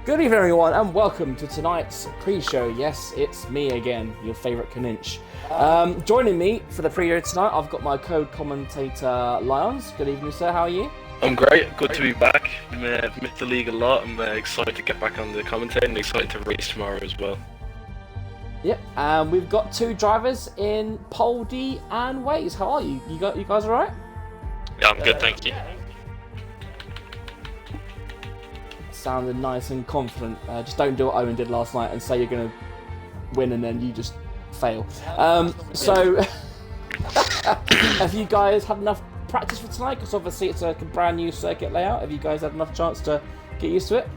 Good evening, everyone, and welcome to tonight's pre-show. Yes, it's me again, your favourite Kaninch. Joining me for the pre-show tonight, I've got my co-commentator, Lyons. Good evening, sir. How are you? I'm great. Good to be back. I've missed the league a lot. I'm excited to get back on the commentating and excited to race tomorrow as well. Yep, and we've got two drivers in Poldy and Waze. How are you? You guys all right? Yeah, I'm good, thank you. Sounded nice and confident. Just don't do what Owen did last night and say you're going to win and then you just fail. So, have you guys had enough practice for tonight? Because obviously it's a brand new circuit layout. Have you guys had enough chance to get used to it?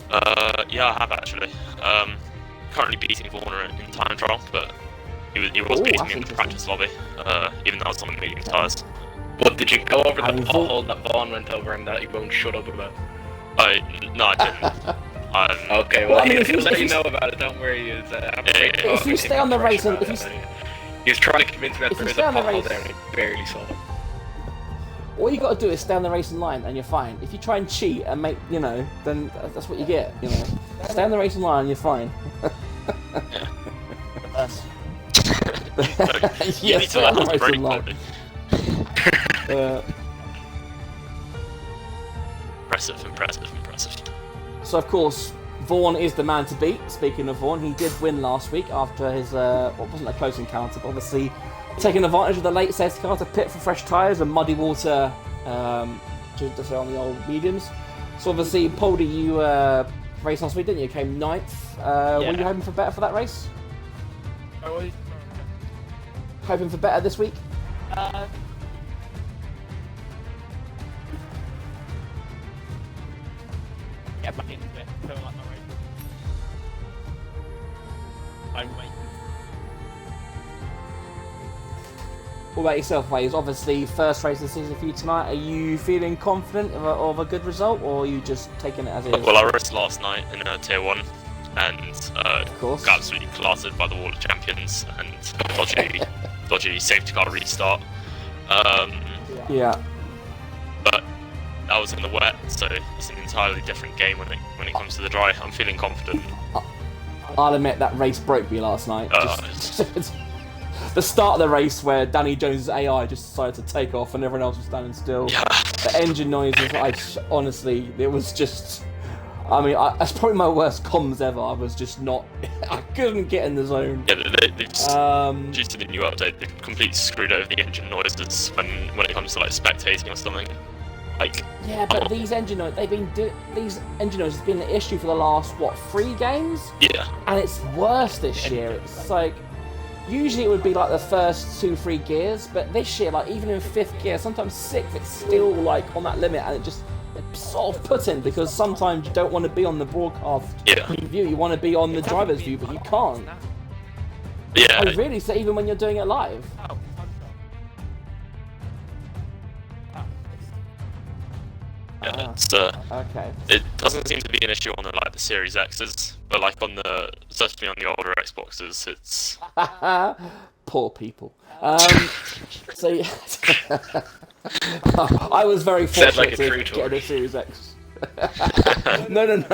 Yeah, I have actually. Currently beating Warner in time trial, but he was beating me in the practice lobby, even though I was on the medium tyres. But did you go over the pothole that Vaughn went over and that he won't shut up about? No, I didn't. Okay, well, he'll let you know about it. Don't worry. If you stay on the race, and he was trying to convince me that there is a pothole there, and he barely saw it. All you got to do is stay on the racing line, and you're fine. If you try and cheat and make, then that's what you get. Stay on the racing line, and you're fine. You need to let us break line. Impressive. So, of course, Vaughn is the man to beat. Speaking of Vaughn, he did win last week after his, wasn't a close encounter, but obviously taking advantage of the late safety car to pit for fresh tyres and muddy water to say on the old mediums. So, obviously, Poldy, you raced last week, didn't you? You came 9th. Were you hoping for better for that race? Hoping for better this week? Get back into it, feel like my race. I'm waiting. What about yourself, Waze? Obviously, first race of the season for you tonight. Are you feeling confident of a good result, or are you just taking it as it is? Well, I raced last night in Tier 1 and got absolutely clattered by the Wall of Champions and dodgy safety car restart. Yeah. But I was in the wet, so it's an entirely different game when it comes to the dry. I'm feeling confident. I'll admit that race broke me last night. The start of the race where Danny Jones' AI just decided to take off and everyone else was standing still. Yeah. The engine noises, honestly, it was just... that's probably my worst comms ever. I was just not... I couldn't get in the zone. Yeah, they just, due to the new update, they've completely screwed over the engine noises when it comes to like spectating or something. Yeah, but these engine noises, these engine noises have been an issue for the last 3 games? Yeah. And it's worse this year. It's like usually it would be like the first 2-3 gears, but this year, like even in 5th gear, sometimes 6th, it's still like on that limit, and it's sort of put-in because sometimes you don't want to be on the broadcast view. You want to be on the driver's view, but you can't. Yeah. Oh, really? So even when you're doing it live? Yeah, okay. It doesn't seem to be an issue on the Series X's, but especially on the older Xboxes, it's poor people. So yeah. I was very fortunate to get a Series X. No.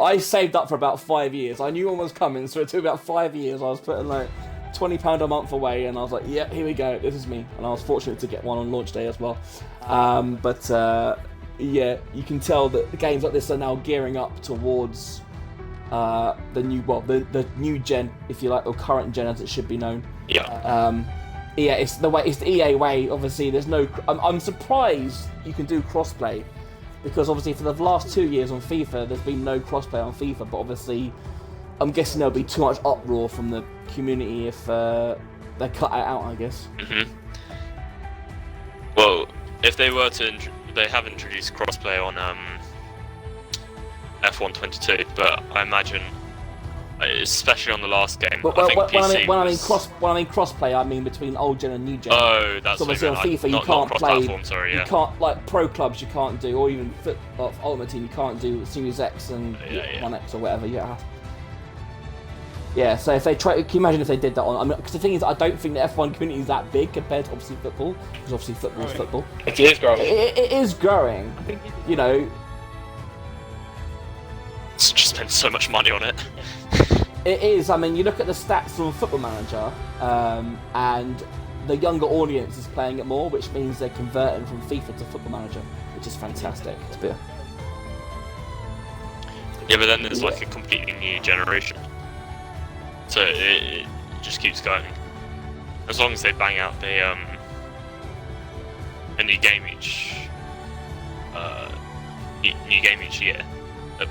I saved up for about 5 years. I knew one was coming, so it took about 5 years. I was putting like £20 a month away, and I was like, "Yeah, here we go. This is me." And I was fortunate to get one on launch day as well. Yeah, you can tell that the games like this are now gearing up towards the new gen, if you like, or current gen as it should be known. Yeah. It's the EA way. Obviously, there's no. I'm surprised you can do crossplay, because obviously for the last 2 years on FIFA, there's been no crossplay on FIFA. But obviously, I'm guessing there'll be too much uproar from the community if they cut it out, I guess. Mm-hmm. Well, if they were to, they have introduced crossplay on F122, but I imagine, especially on the last game, when I mean crossplay, I mean between old gen and new gen. Oh, that's so obviously on FIFA you can't play. You can't, like, pro clubs you can't do, or even Ultimate Team you can't do Series X and 1X or whatever. Yeah, so if they try, can you imagine if they did that on? Because the thing is, I don't think the F1 community is that big compared to obviously football, because obviously football is football. It is growing. It is growing. just spend so much money on it. It is. I mean, you look at the stats on Football Manager, and the younger audience is playing it more, which means they're converting from FIFA to Football Manager, which is fantastic. Yeah, but then there's like a completely new generation, so it just keeps going. As long as they bang out a new game each year,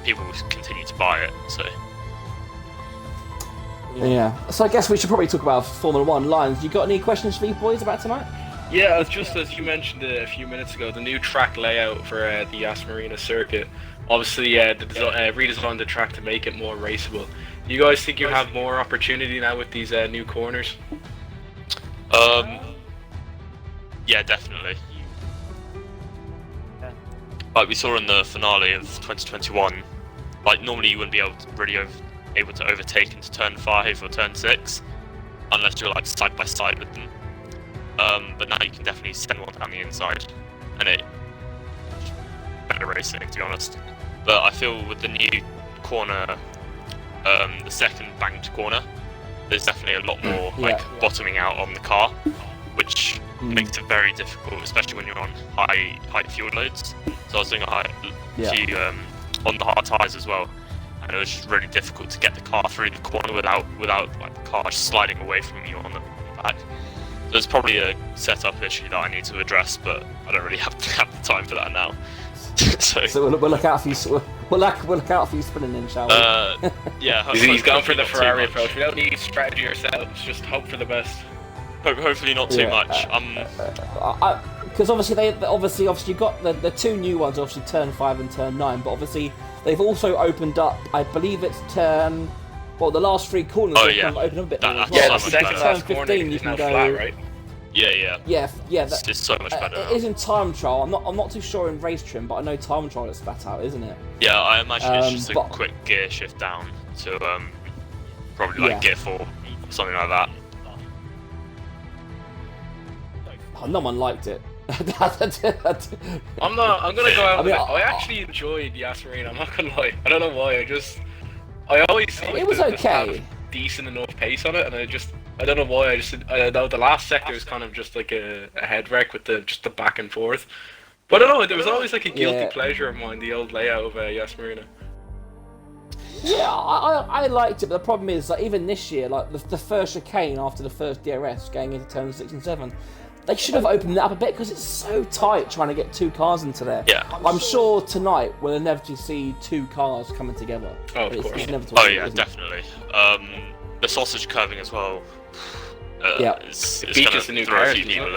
people will continue to buy it. So. Yeah. So I guess we should probably talk about Formula 1. Lions, you got any questions for you boys about tonight? Yeah, just as you mentioned a few minutes ago, the new track layout for the Yas Marina circuit. Obviously, redesigned the track to make it more raceable. Do you guys think you have more opportunity now with these new corners? Yeah, definitely. Like we saw in the finale of 2021, like normally you wouldn't be able to overtake into turn 5 or turn 6 unless you're like side by side with them. But now you can definitely send one down the inside, and it better racing, to be honest. But I feel with the new corner, the second banked corner, there's definitely a lot more bottoming out on the car, which makes it very difficult, especially when you're on high fuel loads. So I was doing a few on the hard tyres as well, and it was just really difficult to get the car through the corner without like the car sliding away from you on the back. So there's probably a setup issue that I need to address, but I don't really have the time for that now. So we'll look out for you. We'll look out for you spinning in, shall we? Yeah. He's gone for the Ferrari approach. We don't need strategy ourselves. Just hope for the best. Hopefully not too much. Because obviously you got the two new ones, obviously turn 5 and turn 9, but obviously they've also opened up. I believe it's turn. Well, the last 3 corners have kind of opened up a bit more as well. The second last corner is now flat, right? Yeah. It's so much better. It is in time trial. I'm not too sure in race trim, but I know time trial it's flat out, isn't it? Yeah, I imagine it's just a quick gear shift down to probably like gear 4 or something like that. Oh, no one liked it. I'm gonna go out with it. I actually enjoyed Yas Marina, I'm not gonna lie. I don't know why. I always see it was okay. Decent enough pace on it, and I don't know why. I know the last sector is kind of just like a head wreck with the back and forth. But I don't know, there was always like a guilty pleasure of mine, the old layout of Yas Marina. Yeah, I liked it, but the problem is like even this year, like the first chicane after the first DRS going into turn 6 and 7, they should have opened it up a bit because it's so tight trying to get 2 cars into there. Yeah. I'm sure tonight we'll inevitably see 2 cars coming together. Oh, of course. Oh yeah, definitely. The sausage curving as well. It's going to throw a few people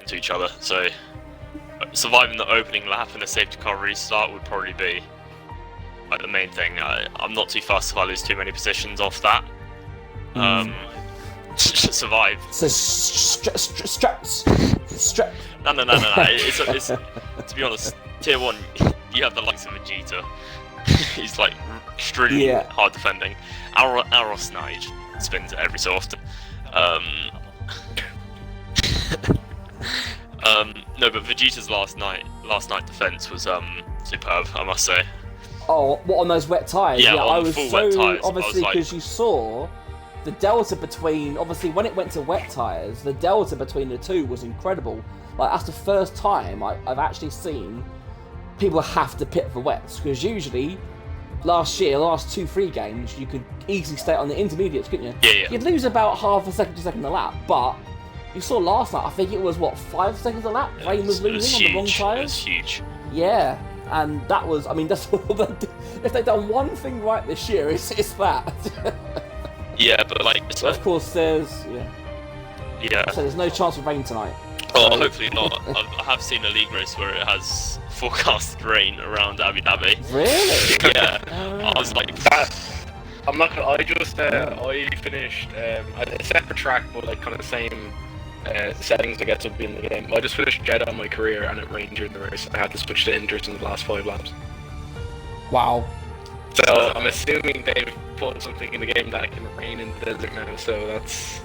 into each other. So surviving the opening lap and the safety car restart would probably be like the main thing. I'm not too fussed if I lose too many positions off that. Survive. So No. It's to be honest, tier 1, you have the likes of Vegeta. He's like extremely hard defending. Aros Nige spins it every so often. No, but Vegeta's last night defense was superb, I must say. Oh, what on those wet tyres? Yeah, I was full so wet tyres. obviously because you saw the delta between, obviously when it went to wet tyres, the delta between the two was incredible. Like that's the first time I've actually seen people have to pit for wets, because usually last 2-3 games you could easily stay on the intermediates, couldn't you? Yeah. You'd lose about half a second to second a lap, but you saw last night, I think it was 5 seconds a lap. Rain was losing on the wrong tyres. It was huge. Yeah, and that was, I mean, that's if they've done one thing right this year, it's that. Yeah, but like, but of course, there's so there's no chance of rain tonight. Oh, hopefully not. I have seen a league race where it has forecasted rain around Abu Dhabi. Really? Yeah. I was like, I'm not gonna. I finished a separate track, but like kind of the same settings I guess would be in the game. I just finished Jeddah on my career, and it rained during the race. I had to switch to Inders in the last 5 laps. Wow. So I'm assuming they've put something in the game that can rain in the desert now. So that's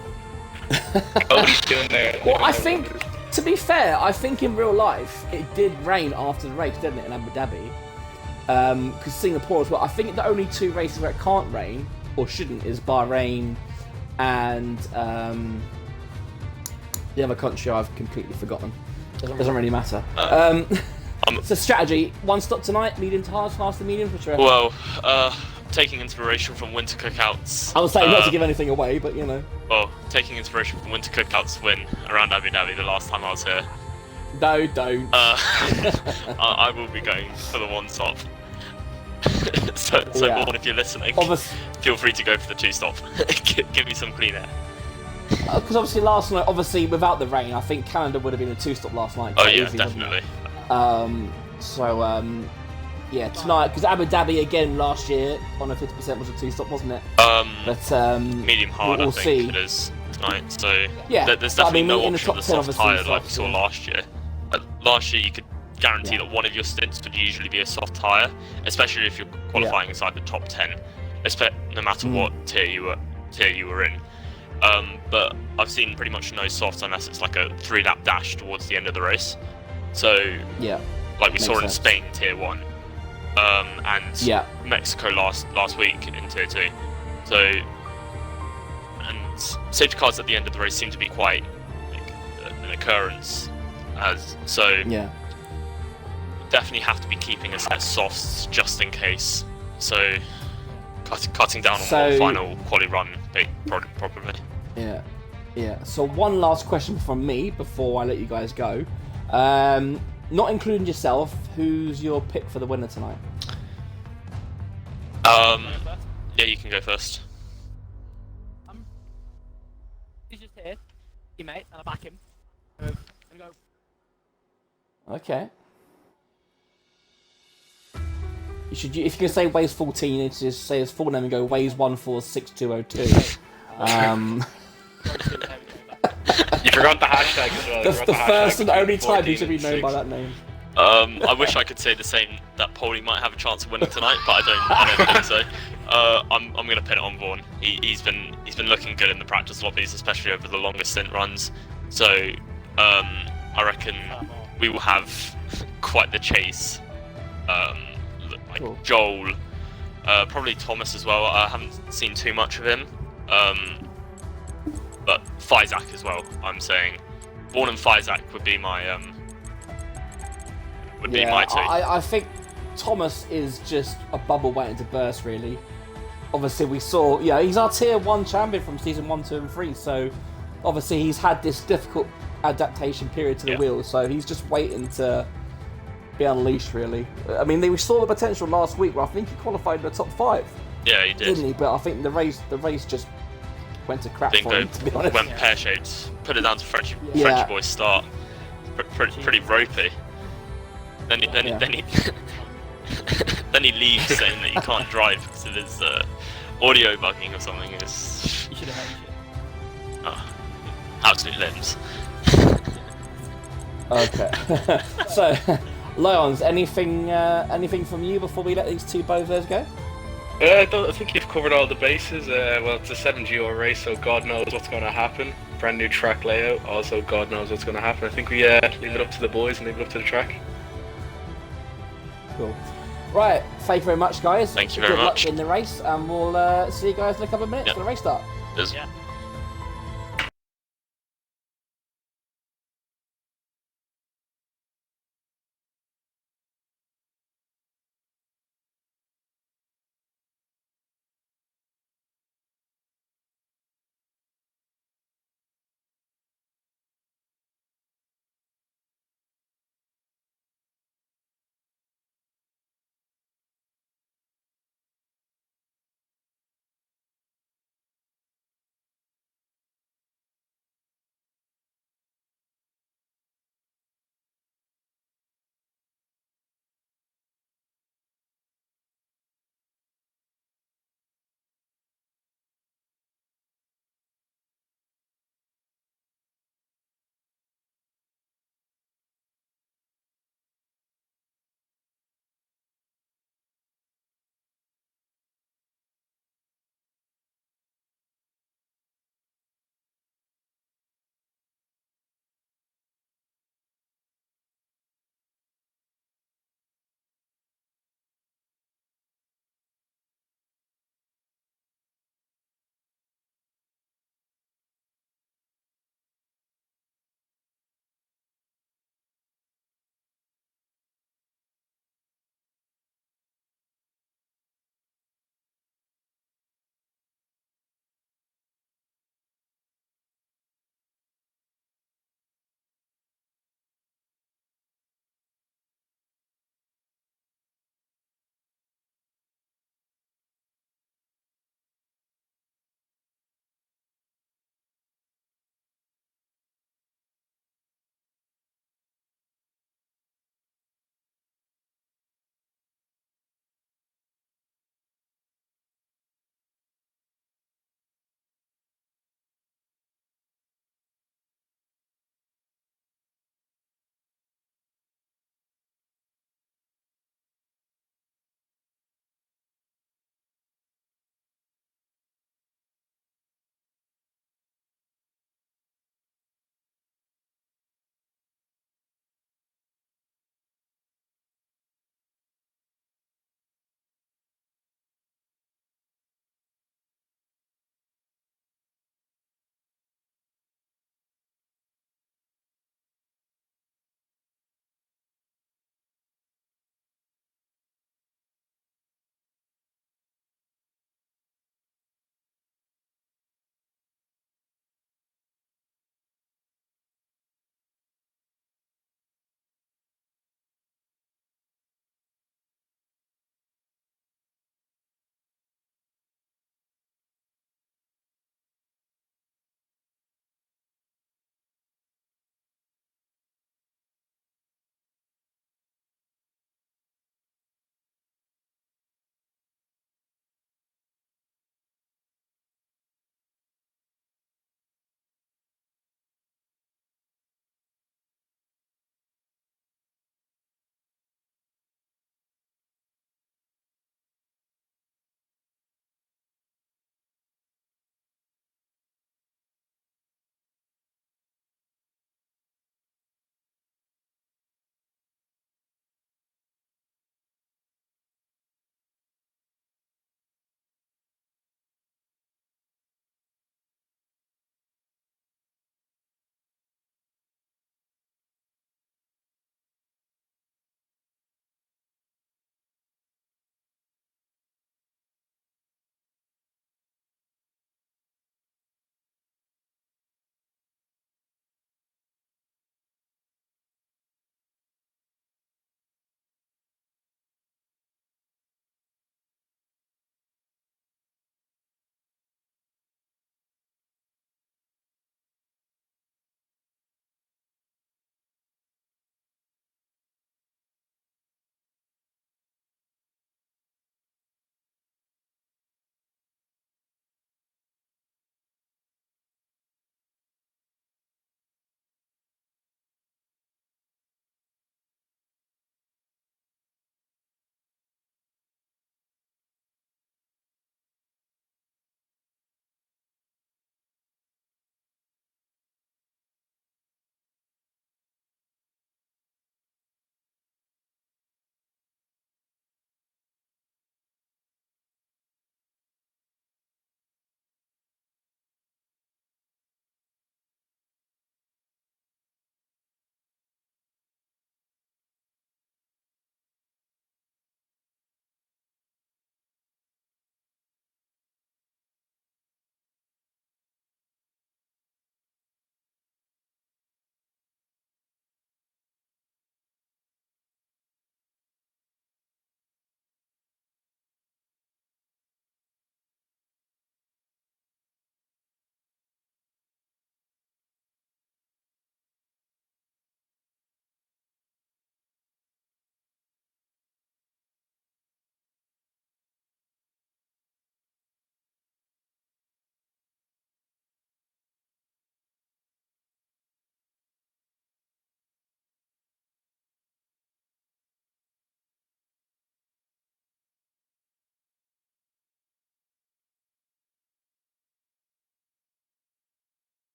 what he's doing there. Well, I think, to be fair, I think in real life it did rain after the race, didn't it, in Abu Dhabi? Because Singapore as well. I think the only 2 races where it can't rain or shouldn't is Bahrain and the other country I've completely forgotten. Doesn't really matter. So strategy: 1 stop tonight, medium to hards, fast to medium. Which well, taking inspiration from winter cookouts. I would say not to give anything away, but you know. Well, taking inspiration from winter cookouts win around Abu Dhabi the last time I was here. No, don't. I will be going for the 1 stop. so Yeah. Vaughan, if you're listening, feel free to go for the 2 stop. Give me some clean air. Because obviously last night, obviously without the rain, I think Canada would have been a 2 stop last night. Oh yeah, easy, definitely. Yeah, tonight, because Abu Dhabi again last year on a 50% was a 2 stop, wasn't it? But medium hard, we'll I think see. it is tonight. So yeah, there's definitely no in the option top of 10, the soft tyre like we soft, saw last year. Last year you could guarantee that one of your stints would usually be a soft tyre, especially if you're qualifying inside the top 10, no matter what tier you were in. But I've seen pretty much no softs unless it's like a 3-lap dash towards the end of the race. So yeah, like we saw in Spain tier 1, and Mexico last week in tier 2. So, and safety cars at the end of the race seem to be quite an occurrence, definitely have to be keeping a set of softs just in case. So cutting down on one final quali run probably. Yeah. So one last question from me before I let you guys go. Not including yourself, who's your pick for the winner tonight? Yeah, you can go first. He's just here, teammate, and I back him. And go. Okay. If you're gonna say Waze 14, you need to just say his full name and go Waze 146202. You forgot the hashtag as well. That's the first and only time he should be known by that name. I wish I could say the same, that Paulie might have a chance of winning tonight, but I don't think so. I'm going to pin it on Vaughan. He's been looking good in the practice lobbies, especially over the longer stint runs. So I reckon we will have quite the chase. Cool. Joel, probably Thomas as well. I haven't seen too much of him, but Fizak as well. I'm saying Vaughan and Fizak would be my my two. I think Thomas is just a bubble waiting to burst, really. Obviously, we saw, he's our tier 1 champion from season 1, 2, and 3. So, obviously, he's had this difficult adaptation period to the wheels. So he's just waiting to be unleashed, really. I mean, we saw the potential last week where I think he qualified in the top 5. Yeah, he did. Didn't he? But I think the race just went to crap for him, to be honest. Went pear-shaped. Put it down to Frenchy boy's start. Pretty ropey. Then he then he leaves saying that he can't drive because of his audio bugging or something. You should have heard shit. Absolute limbs. Okay. So, Lions, anything from you before we let these two bozos go? I think you've covered all the bases. Well, it's a 7GO race, so God knows what's going to happen. Brand new track layout, also God knows what's going to happen. I think we leave it up to the boys and leave it up to the track. Cool. Right, thank you very much, guys. Thank you very much. Good luck much in the race, and we'll see you guys in a couple of minutes for the race start. Yeah.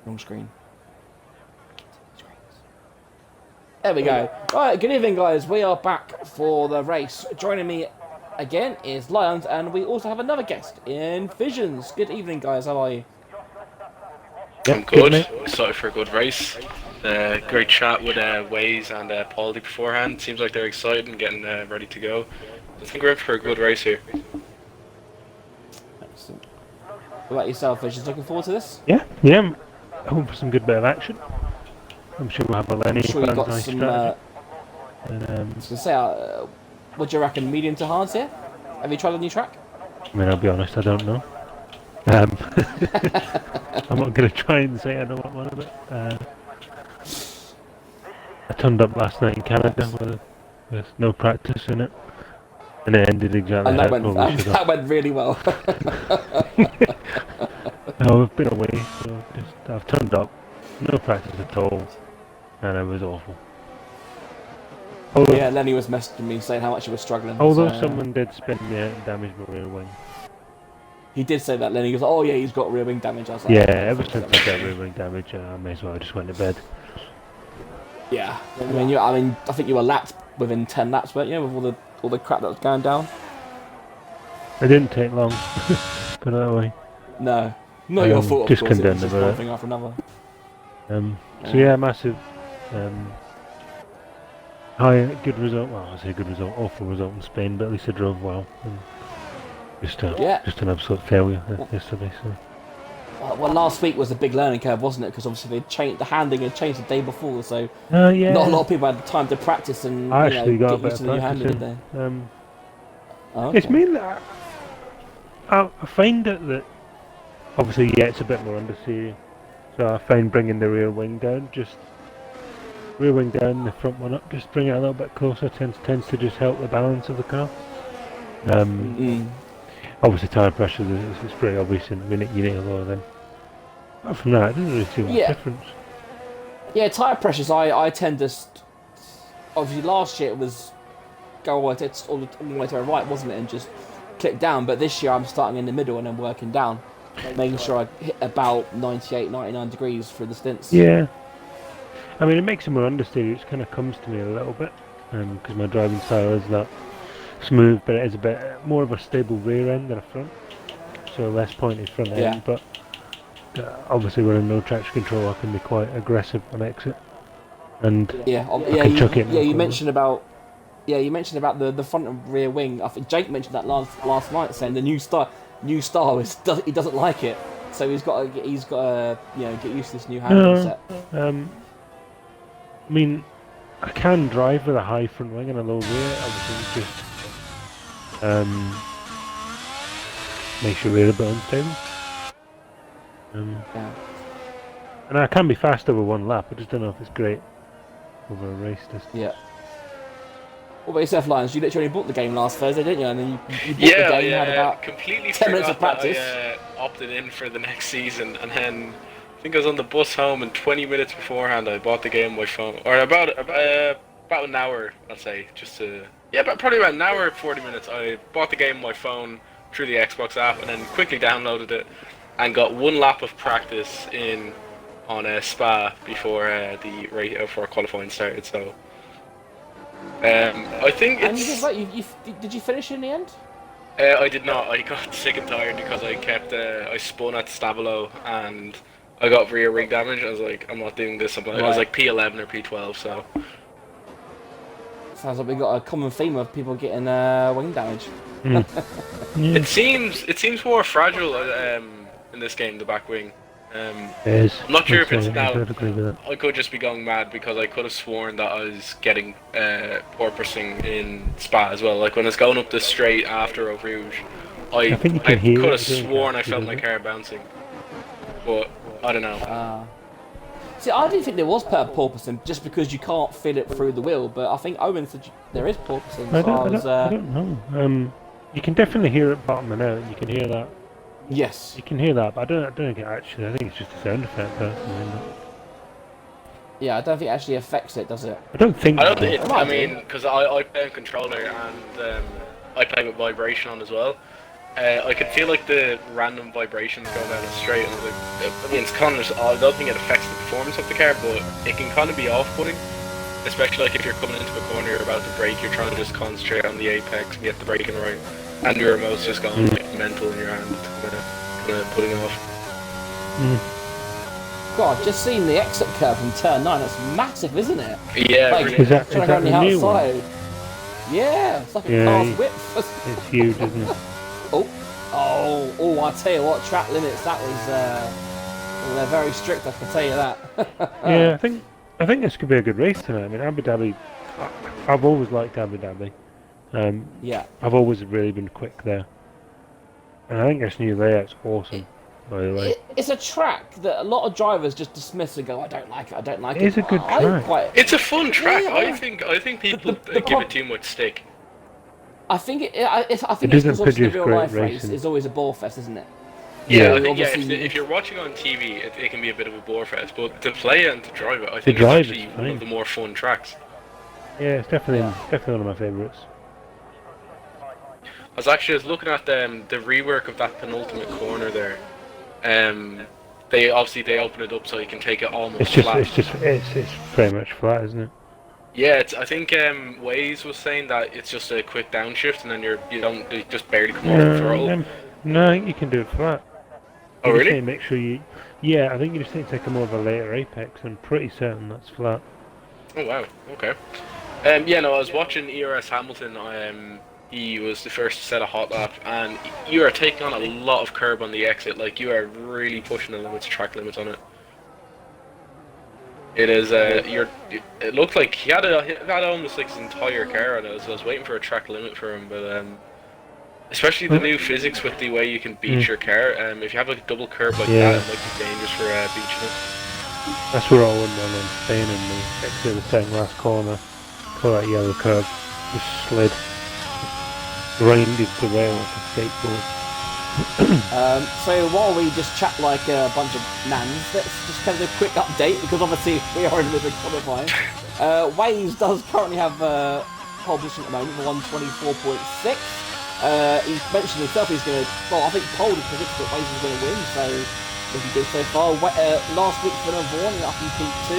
Wrong screen. There we go. Right, good evening, guys. We are back for the race. Joining me again is Lions, and we also have another guest in Visions. Good evening, guys. How are you? I'm good. Excited for a good race. Great chat with Waze and Paulie beforehand. Seems like they're excited and getting ready to go. I think we're in for a good race here. Excellent. What about yourself, Visions? Looking forward to this? Yeah, I'm hoping for some good bit of action. I'm sure we'll have a Lenny. I'm sure you got nice some. strategy. I was gonna say, what do you reckon? Medium to hard here? Have you tried a new track? I mean, I'll be honest, I don't know. I'm not going to try and say I know what one of it. I turned up last night in Canada with no practice in it, and it ended exactly And how that went really well. No, I've been away, so I've turned up, no practice at all, and it was awful. Although, Yeah, Lenny was messaging me saying how much he was struggling. although so, someone did spin me out and damage my rear wing. He did say that, Lenny. He goes, "Oh yeah, he's got rear wing damage." I was like, Yeah, "Okay, ever fuck since that." I got rear wing damage, I may as well just went to bed. Yeah, I mean, I think you were lapped within 10 laps, weren't you, with all the crap that was going down? It didn't take long, put it that way. No, not your fault. Of just course, it was condemned just about one it. thing after another. So yeah, massive, high, good result. Well, I say good result, awful result in Spain, but at least I drove well. And just an absolute failure yesterday. So. Well, last week was a big learning curve, wasn't it? Because obviously the handling had changed the day before, so Yeah. not a lot of people had time to practice and I actually got a get bit used of to the new handling, did practice they? in. Oh, okay. It's mainly I find that obviously it's a bit more understeer, so I find bringing the rear wing down, the front one up, just bring it a little bit closer tends to just help the balance of the car. Obviously tyre pressure is pretty obvious in the minute you need a lower then. Apart from that, it doesn't really see much difference. Yeah, tyre pressures, I tend to... Obviously last year it was go all the way to the right, wasn't it, and just click down, but this year I'm starting in the middle and then working down, making sure I hit about 98, 99 degrees through the stints. Yeah. I mean, it makes it more understeer, which kind of comes to me a little bit, because my driving style is that smooth, but it is a bit more of a stable rear end than a front, so less pointed front end, but obviously when in no traction control I can be quite aggressive on exit, and you mentioned about the front and rear wing. I think Jake mentioned that last night, saying the new style he doesn't like it, so he's got to get used to this new handling set. I mean, I can drive with a high front wing and a low rear. Obviously, just makes your rear a bit unstable. And I can be fast over one lap. I just don't know if it's great over a race distance. Yeah. What about yourself, Lions? You literally bought the game last Thursday, didn't you? And then you bought the game, had about completely 10 minutes of forgot practice. that I opted in for the next season, and then I think I was on the bus home, and 20 minutes beforehand I bought the game on my phone, or about an hour, I'd say, probably about an hour, 40 minutes. I bought the game on my phone through the Xbox app, and then quickly downloaded it, and got one lap of practice in on a Spa before before qualifying started. So. I think it's... And did you finish in the end? I did not. I got sick and tired because I spun at Stabilo and I got rear wing damage. I was like, I'm not doing this. I was like P11 or P12, so... Sounds like we got a common theme of people getting wing damage. It seems more fragile in this game, the back wing. I'm not sure if it's now. I could just be going mad because I could have sworn that I was getting porpoising in Spa as well. Like when it's going up the straight after Eau Rouge, I could have sworn I felt my car bouncing, but I don't know. See, I didn't think there was porpoising just because you can't feel it through the wheel, but I think Owen said there is porpoising. I don't know. You can definitely hear it bottoming out. You can hear that. Yes. You can hear that, but I don't think it actually. I think it's just a sound effect personally. Yeah, I don't think it actually affects it, does it? I don't think. I mean, because I play on controller and I play with vibration on as well. I could feel like the random vibrations going down the straight, and I was like, I mean, it's kind of, I don't think it affects the performance of the car, but it can kind of be off-putting, especially like if you're coming into a corner, you're about to brake, you're trying to just concentrate on the apex and get the braking right, and your remote's just going like mental in your hand, kind of putting off. God, just seen the exit curve from turn 9. That's massive, isn't it? Yeah, Like, really. Is that trying to go on the the new one? outside. Yeah, it's like a Yeah, car's width. It's huge, isn't it? Oh! I tell you what, track limits. That was they're very strict. I can tell you that. Yeah, I think this could be a good race tonight. I mean, Abu Dhabi. I've always liked Abu Dhabi. Yeah. I've always really been quick there, and I think this new layout's awesome. By the way, It's a track that a lot of drivers just dismiss and go, I don't like it. I don't like it. It's a good track. It's a fun track. Yeah. I think people give it too much stick. I think it's doesn't because obviously produce the real great life race racing. is always a ball fest, isn't it? Yeah, I Yeah, think, obviously- if you're watching on TV, it can be a bit of a bore fest, but to play it and to drive it, I think drive it's actually it's one of fine. the more fun tracks. yeah, it's definitely one of my favourites. I was looking at the rework of that penultimate corner there. They open it up so you can take it almost flat. It's very much flat, isn't it? Yeah, I think Waze was saying that it's just a quick downshift and then you just barely come off the throttle. No, I think you can do it flat. Oh You just really? need to make sure you. Yeah, I think you just need to take a more of a later apex. I'm pretty certain that's flat. Oh wow, okay. I was watching ERS Hamilton. He was the first to set a hot lap, and you are taking on a lot of curb on the exit. Like you are really pushing the limits, track limits on it. It is. It looked like he had almost like his entire car on it. So I was waiting for a track limit for him, but especially the new physics with the way you can beach your car. If you have a double curb like that, it might be dangerous for beaching it. That's where I went on in Spain in the exit of the second last corner. Pull that yellow curb, just slid. Grinded the rail like a skateboard. So while we just chat like a bunch of nans, let's just have a quick update because obviously we are in the middle of qualifying. Waze does currently have pole position at the moment for 124.6. He mentioned himself he's going to. Well, I think Pole predicted that Waze is going to win, so looking good so far. Last week's winner Vaughan up in P2.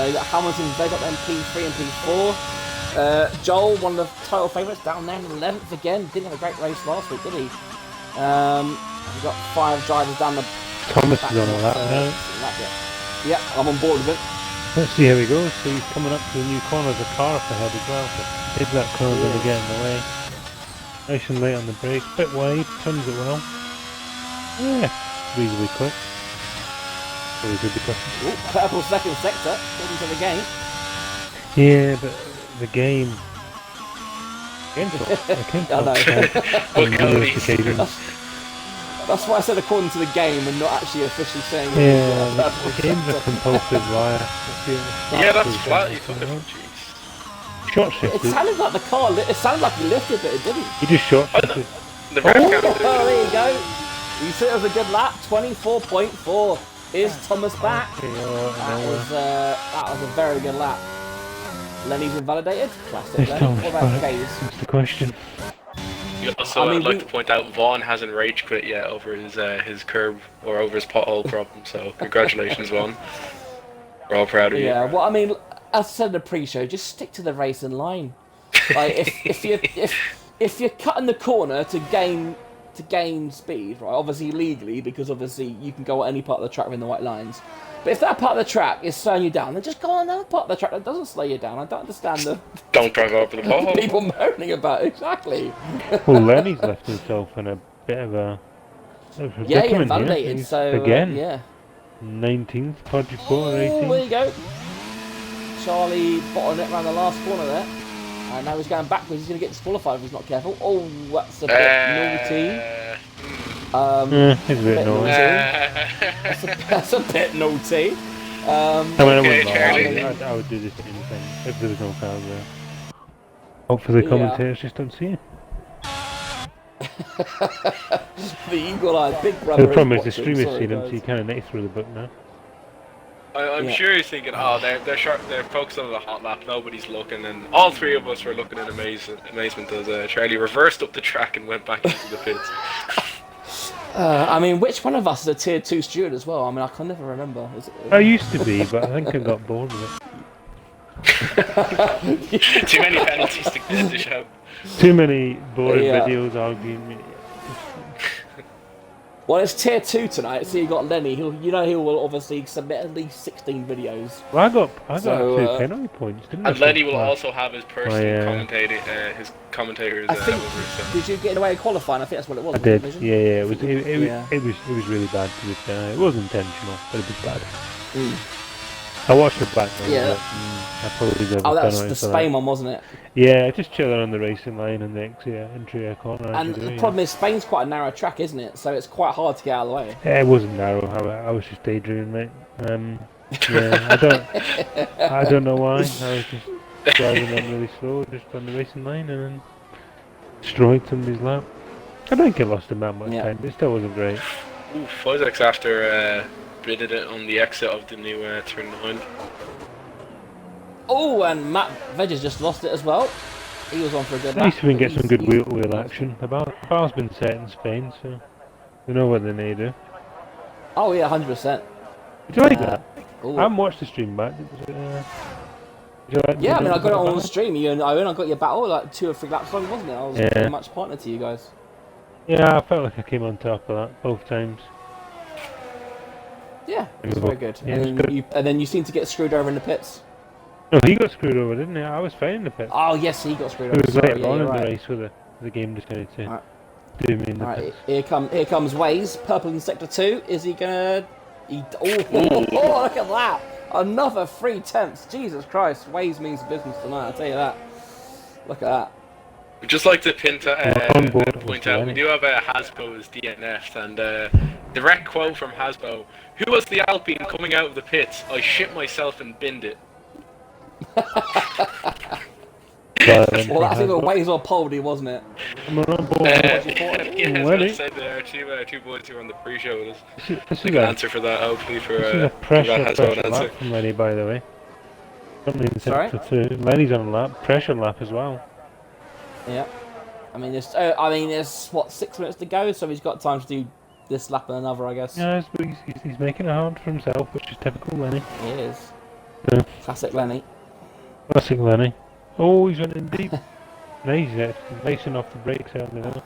You got Hamilton, they got them P3 and P4. Joel, one of the title favourites, down there in 11th again. Didn't have a great race last week, did he? We've got 5 drivers down the Thomas back is on a lap now. Yeah, I'm on board with it. Let's see how he goes. So he's coming up to the new corner. There's a car up ahead as well. But if that corner's going to get in the way. Nice and late on the brake. Bit wide, turns it well. Yeah, reasonably quick. Always good to quick. Purple second sector, according to the game. Yeah, but the game. Game's I know. know. That's why I said according to the game and not actually officially saying Yeah, the game's a compulsive liar. Yeah, that's flat. You took it. Jeez. Short It shifted. sounded like the car, it sounded like he lifted, but it didn't. He just short shifted. The ref Oh, counted. there you go. You said it was a good lap, 24.4. Is Thomas back? That was a very good lap. Lenny's invalidated. Classic Lenny. What about Gaze? That's the question. Also, I'd like to point out Vaughn hasn't rage quit yet over his curb or over his pothole problem. So congratulations, Vaughn. We're all proud of you. Yeah, well, I mean, as I said in the pre-show, just stick to the racing line. Like, if you're cutting the corner to gain speed, right? Obviously legally, because obviously you can go at any part of the track within the white lines. But if that part of the track is slowing you down, then just go on another part of the track that doesn't slow you down. I don't understand the Don't drive over the pothole. people moaning about it. Exactly. Well, Lenny's left himself in a bit of a Yeah, he predicament here. invalidated. He's So again, yeah. 19th, Podgy Oh, 4 there 18. you go. Charlie bottled it around the last corner there. And now he's going backwards. He's going to get disqualified if he's not careful. Oh, that's a bit naughty. It's a bit naughty. That's a bit naughty. I mean, Okay, I Charlie. wouldn't lie. I would do the same thing if there was no cars there. Hopefully the commentators just don't see it. The eagle-eyed big brother. The problem is the watching. stream is Sorry, seeing them, guys. so you kind of need to through the book now. I'm Yeah. sure he's thinking, oh, they're sharp, they're focused on the hot lap, nobody's looking, and all three of us were looking in amazement as Charlie reversed up the track and went back into the pits. I mean, which one of us is a tier 2 steward as well? I mean, I can never remember. Is it... I used to be, but I think I got bored of it. Too many penalties to show. Too many boring Yeah. videos arguing. Well, it's tier 2 tonight, so you got Lenny. He will obviously submit at least 16 videos. Well, I got So, 2 penalty points, didn't I? And Lenny will Well, also have his personal commentator, his commentators. I think. over, so. Did you get in the way of qualifying? I think that's what it was. I wasn't it, did. Vision? Yeah, yeah. It was. Yeah. It was really bad to be fair. It wasn't intentional, but it was bad. Mm. I watched it back. Now, Yeah. but, I probably deserve Oh, a that's penalty the for Spain that. one, wasn't it? Yeah, just chilling on the racing line and the entry corner. And the problem is Spain's quite a narrow track, isn't it? So it's quite hard to get out of the way. Yeah, it wasn't narrow. I was just daydreaming, mate. Yeah, I don't know why. I was just driving on really slow, just on the racing line, and then destroyed somebody's lap. I don't think I lost him that much time, but it still wasn't great. Oof, Isaac's after bidded it on the exit of the new turn 9. Oh, and Matt Veges just lost it as well. He was on for a good Nice lap, if we can but get some he's- good he's- wheel action. The bar's been set in Spain, so they know what they need to do. Oh yeah, 100%. Did you like that? Ooh. I haven't watched the stream back. Did you like Yeah, I mean, I got it on back? the stream. You and Owen, I got your battle like 2 or 3 laps long, wasn't it? I was Yeah. very much partner to you guys. Yeah, I felt like I came on top of that both times. Yeah, it was very good. Yeah, and, it was then good. and then you seemed to get screwed over in the pits. No, he got screwed over, didn't he? I was fine in the pit. Oh yes, he got screwed It over. was Sorry, later yeah, on you're in the right. race where the game decided to Alright. do me in the Alright, pits. here comes Waze, purple in sector 2. Is he gonna? Oh, look at that! Another 3/10. Jesus Christ, Waze means business tonight. I'll tell you that. Look at that. We'd just like to on board point with out, we Lenny. do have a Hasbo as DNF, and direct quote from Hasbo: "Who was the Alpine coming out of the pits? I shit myself and binned it." Well, that's either Waze or Poldy, wasn't it? I'm on board. Yeah, Lenny. as I said, there are two boys who are on the pre-show with us. This They is can a answer for that, hopefully, for this is a for pressure that Hasbo answer. lap from Lenny, by the way. Something in Sorry? sector 2. Lenny's on a lap, pressure lap as well. Yeah. I mean, there's what 6 minutes to go, so he's got time to do this lap and another, I guess. Yeah, he's making it hard for himself, which is typical Lenny. He is. Yeah. Classic Lenny. Classic Lenny. Oh, he's running deep. Nice, lacing off the brakes out there. Oh,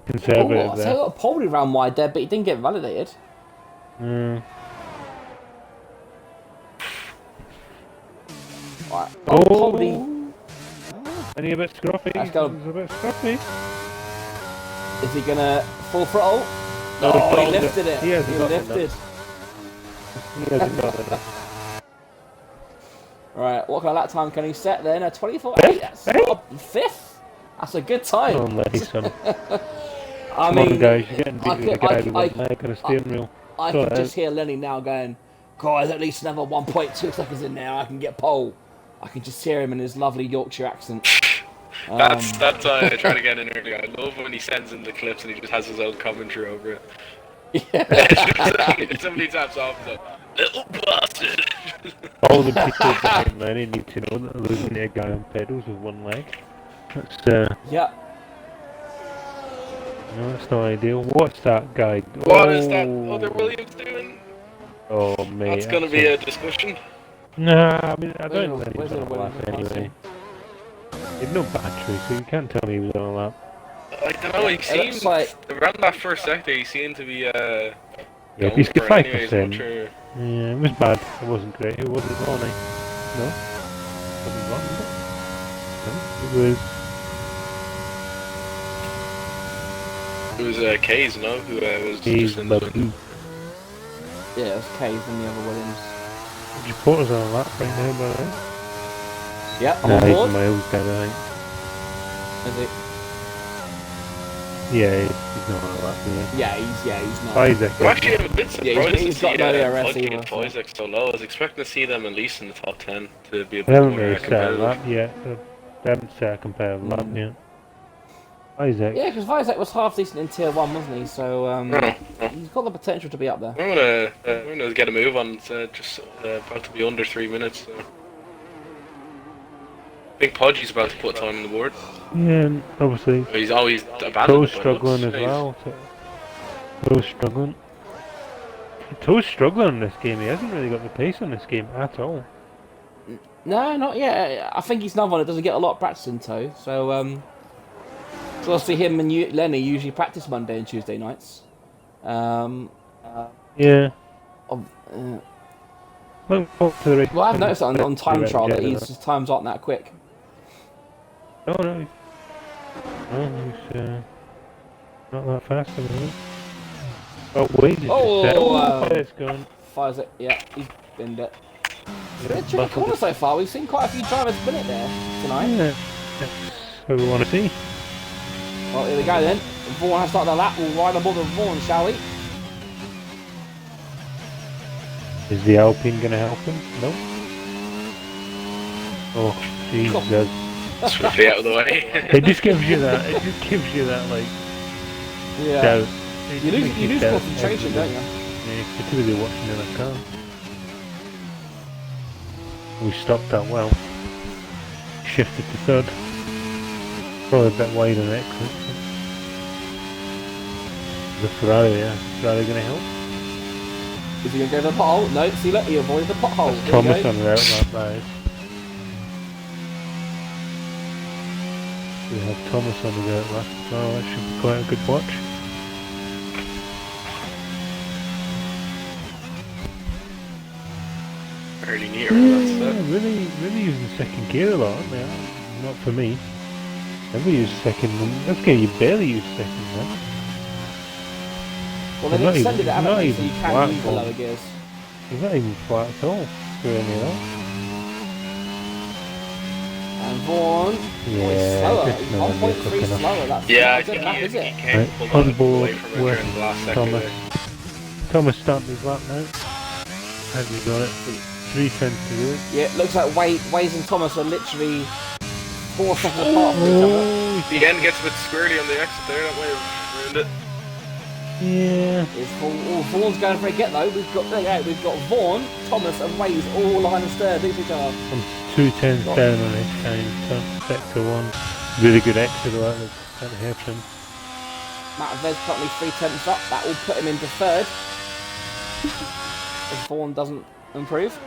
Conservative I there. got Poldy ran wide there, but he didn't get validated. Mm. Right. Oh, Poldy, Lenny a bit scruffy. Let's go. He's a bit scruffy. is he gonna full throttle? No, Oh, he he lifted it. He hasn't got lifted. He hasn't got enough. Right, what kind of lap time can he set then? A 24. Fifth? Hey, that's Hey? fifth. That's a good time. Come on, Lenny, son. I Come mean, on, guys, you're getting beat I with a could- guy I- with I- one leg and a steering wheel. I Sort can it just hear Lenny now going, guys, at least another 1.2 seconds in there, I can get pole. I can just hear him in his lovely Yorkshire accent. That's I tried to get in earlier. I love when he sends in the clips and he just has his own commentary over it. Somebody taps off and like, little bastard. All the people behind Lenny need to know that they're losing a guy on pedals with one leg. That's Yeah. no, that's not ideal. What's that guy? What is that other Williams doing? Oh mate, That's gonna be a discussion. Nah, I mean I don't Where's think the- he's on a where's lap the- anyway. He had no battery, so you can't tell me he was on a lap. I don't know. He looks seemed like- around that first sector. He seemed to be Yeah, going if he's for it 5%. anyways, I'm not sure. Yeah, it was bad. It wasn't great. It wasn't Ronnie. No? Wasn't Ron, was it? No, it was. It was Kays, no, who was He's just in the Babu. Yeah, it was Cave and the other Williams. Reporters on a lap right now, by the way. Yeah, I'm Nah, on he's board. my old dad, I think. Is it? Yeah, he's not on a lap, yeah. Yeah, he's not. Isaac. I'm actually a bit Yeah, surprised he's to got see no DRS Viking either, and so. Isaac so low. I was expecting to see them at least in the top 10 to be a They bit haven't more really set a competitive. lap yet. They haven't set a competitive lap yet. Isaac. Yeah, because Isaac was half decent in tier 1, wasn't he? So No, no. he's got the potential to be up there. We're in a to get a move on. It's just about to be under 3 minutes. So. I think Podgy's about to put time on the board. Yeah, and obviously. He's always abandoned. Toe's it, but struggling as he's- well. Toe's struggling. Toe's struggling in this game. He hasn't really got the pace on this game at all. No, not yet. I think he's another one that doesn't get a lot of practice in tow. So, so obviously him and Lenny usually practice Monday and Tuesday nights. Yeah. Uh, Well, to the race. well, I've noticed on time trial that General. his times aren't that quick. No, no. No, he's not that fast at the moment. Oh, wait. Oh, it's gone. Fires it. Yeah, he's binned it. It's been a tricky Buckled corner it. so far. We've seen quite a few drivers spin it there tonight. Yeah. That's what we want to see. Well, here we go then. Vaughan has started the lap. We'll ride aboard with Vaughan, shall we? Is the Alpine going to help him? No. Oh, Jesus. Swiftly out of the way. It just gives you that. It just gives you that like Yeah. doubt. You lose concentration, don't you? Yeah, you're too busy watching the other car. We stopped that well. Shifted to third. Probably a bit wide on exit. The Ferrari, yeah. Ferrari going to help? Is he going to go to the pothole? No, see, look, he avoided the pothole. There you Thomas go. on the route lap, that is. We have Thomas on the route lap as well. That should be quite a good watch. Fairly near. That's Really using second gear a lot, aren't they? Not for me. Never use second. That's game you barely use second, man. Well, they've Not extended even- it, haven't not they, so you even can flat use the one. lower gears. He's not even flat at all for any of that. And Vaughan, Yeah, slower. just He's not gonna be 1.3 quick enough. slower. That's Yeah, not I a good think lap, he is it? came Right, pulled on away board from it with during the last second. Thomas. Thomas starting his lap now. Has he got it? 3 tenths to do it. Yeah, it looks like Waze and Thomas are literally 4 seconds apart from each other. Oh, The end gets a bit squirrely on the exit there. That might have ruined it. yeah. Vaughan's going for a get though. We've got Vaughan, Thomas, and Waze all line and stern against each other. I'm 2 tenths down on his time. Sector 1. Really good exit of that. That hairpin. Matt Vez currently 3 tenths up. That will put him into third. If Vaughan doesn't improve.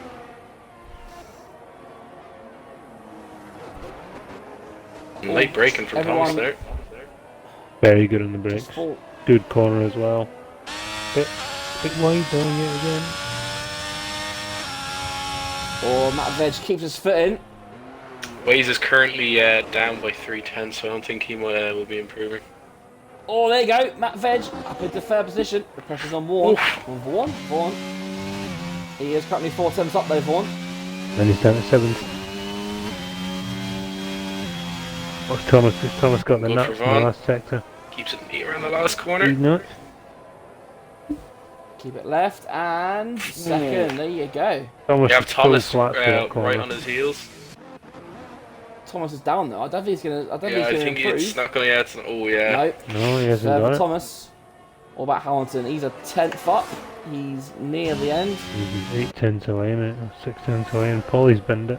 Late braking from Thomas Everyone- there. Very good on the brakes. Just full. Good corner as well. Bit wide though yet again. Or Matt Veg keeps his foot in. Waze is currently down by 3 tenths, so I don't think he will be improving. Oh, there you go. Matt Veg up into third position. The pressure's on Vaughan. On Vaughan. He is currently 4 tenths up though, Vaughan. Then he's down to 7th. What's Thomas? Has Thomas got the Good nuts for in the Vaughan. last sector? Keeps it neat around the last He's corner. not. Keep it left and second. There you go. Thomas You have is full Thomas flat to that corner. right on his heels. Thomas is down though. I don't think he's gonna. I don't Yeah, I think think he's gonna it's improve. not going to yet. Oh, yeah. No. No, he hasn't So got for it. Thomas. What about Hamilton? He's a 10th up. He's near the end. He's 8 tenths away, mate. Or 6 tenths away, and Paulie's bend it.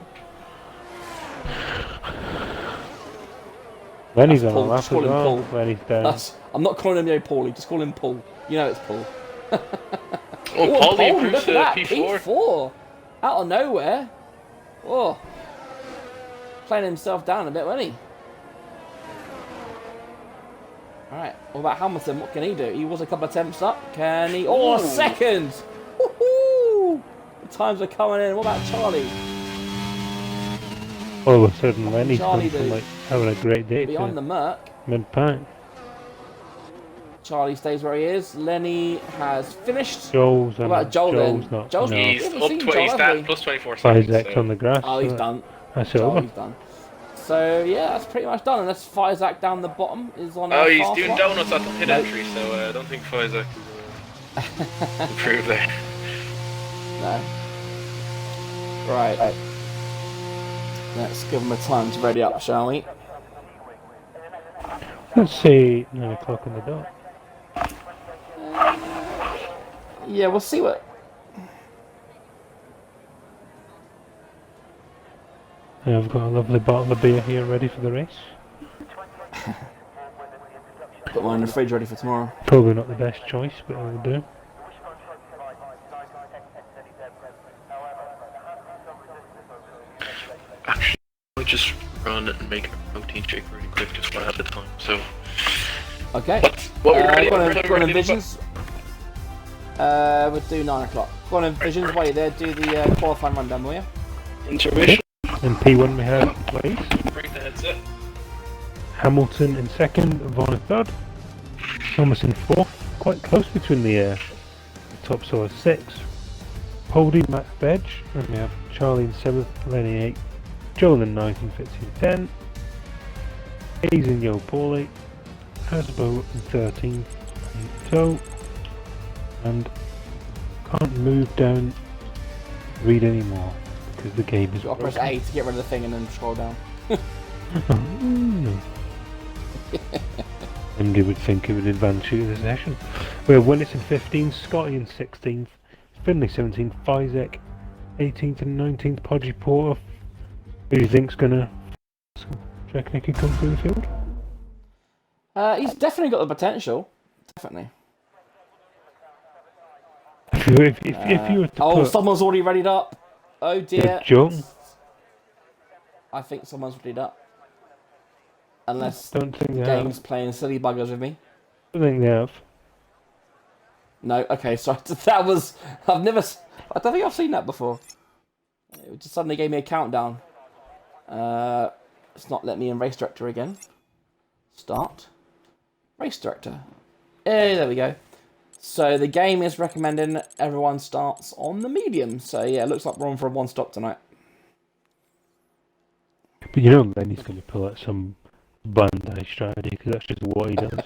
Then he's That's on a Paul. lap Just as call him well. Paul. When he's down. I'm not calling him Paulie. Just call him Paul. You know it's Paul. Oh, Paulie Paul, improves look to at that. P4. P4. Out of nowhere. Oh. Playing himself down a bit, wasn't he? Alright, what about Hamilton? What can he do? He was a couple of attempts up. Can he? Oh, Ooh. second! Woohoo! The times are coming in. What about Charlie? All of a sudden, Lenny's Charlie gone from do? like having a great day Behind to the Merc. mid-pack. Charlie stays where he is. Lenny has finished. Joel's What on about Joel then? Joel's not. Joel's no. He's haven't up seen 20, Joel, he's have down we? plus 24 5 seconds. on the grass. Oh, he's so done. That's over. Charlie's done. So yeah, that's pretty much done. Unless Fizak down the bottom is on. Oh, a he's fast doing one. donuts at the pit Nope. entry, so I don't think Pfizer can improve there. No. Right. Let's give him a time to ready up, shall we? Let's say 9 o'clock on the dot. Yeah, we'll see what. Yeah, I've got a lovely bottle of beer here ready for the race. Put one in the fridge ready for tomorrow. Probably not the best choice, but it'll do. Actually, I'll just run and make a protein shake really quick just while I have the time. So, Okay. what we're ready, go on, we're go on ready to Visions. We'll do 9 o'clock. Go on Visions, while you're there, do the qualifying rundown, will you? intermission. In P1 we have Blaze, Bring the headset. Hamilton in second, Vaughan in third, Thomas in fourth. Quite close between the top sort of 6. Poldy, Matt Veg, and we have Charlie in 7th, Lenny 8th, Joel in 9th and Fitzy in 10th, Hayes in Yo Paulie, Hasbo in 13th, Toe, and can't move down read anymore because the game is You've got to press A to get rid of the thing and then scroll down. MD would think it would advance you to the session. We have Willis in 15th, Scotty in 16th, Finley 17th, Fizek 18th and 19th, Podgy Porter. Who do you think's gonna... Do you reckon he could come through the field? He's definitely got the potential. Definitely. If you were to Oh, put someone's already readied up. Oh dear. Joe, I think someone's readied up. Unless don't think the they game's have. playing silly buggers with me. I think they have. No, okay, sorry. That was... I don't think I've seen that before. It just suddenly gave me a countdown. It's not let me in race director again. Start. Race director. Hey, there we go. So the game is recommending everyone starts on the medium. So yeah, it looks like we're on for a one stop tonight. But you know Lenny's going to pull out some Bandai strategy because that's just what he does.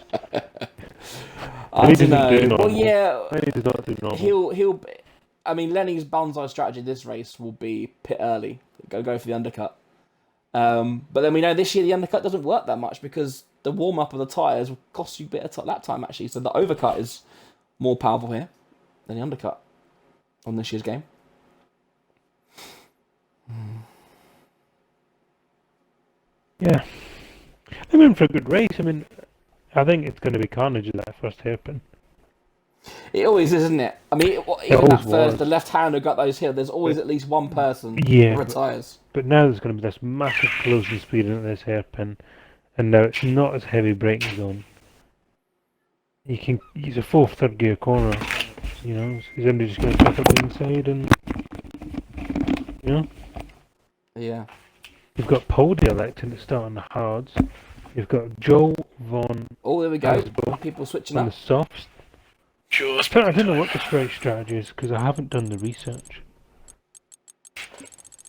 I don't doesn't know. do Well, normal. yeah, Lenny does not do normal. he'll. I mean, Lenny's banzai strategy this race will be pit early, go for the undercut. But then we know this year the undercut doesn't work that much because the warm up of the tyres will cost you a bit of lap time actually. So the overcut is more powerful here than the undercut on this year's game. Yeah. I'm in for a good race. I mean, I think it's going to be carnage in that first hairpin. It always is, isn't it? I mean, even always that first, was. the left-hander got those hills. There's always at least one person Yeah, who retires. But now there's going to be this massive closing speed into this hairpin, and now it's not as heavy braking zone. You can use a fourth, third gear corner. You know, is somebody just going to pick up the inside and, you know? Yeah. You've got Poldy electing to start on the hards. You've got Joel, Vaughan, Oh, there we go. Hasbro People switching on the up. softs. Just I don't know what the straight strategy is because I haven't done the research.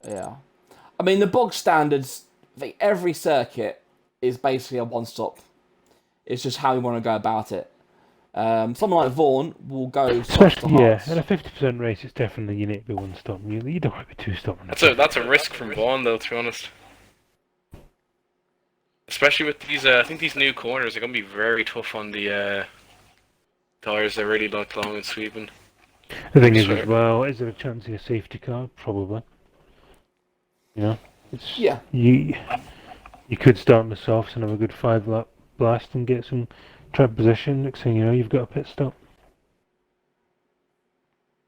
Yeah. I mean, the bog standards, I think every circuit is basically a one-stop. It's just how you want to go about it. Someone like Vaughan will go soft to Especially, yeah, hards. in a 50% race, it's definitely you need to be one stop. You don't want to be two stop. that's a risk from Vaughn though, to be honest. Especially with these, I think these new corners are going to be very tough on the tyres. They're really long and sweeping. The thing is, Sure. as well, is there a chance of a safety car? Probably. You know, it's Yeah. You could start on the softs and have a good 5-lap blast and get some track position. Next thing you know, you've got a pit stop.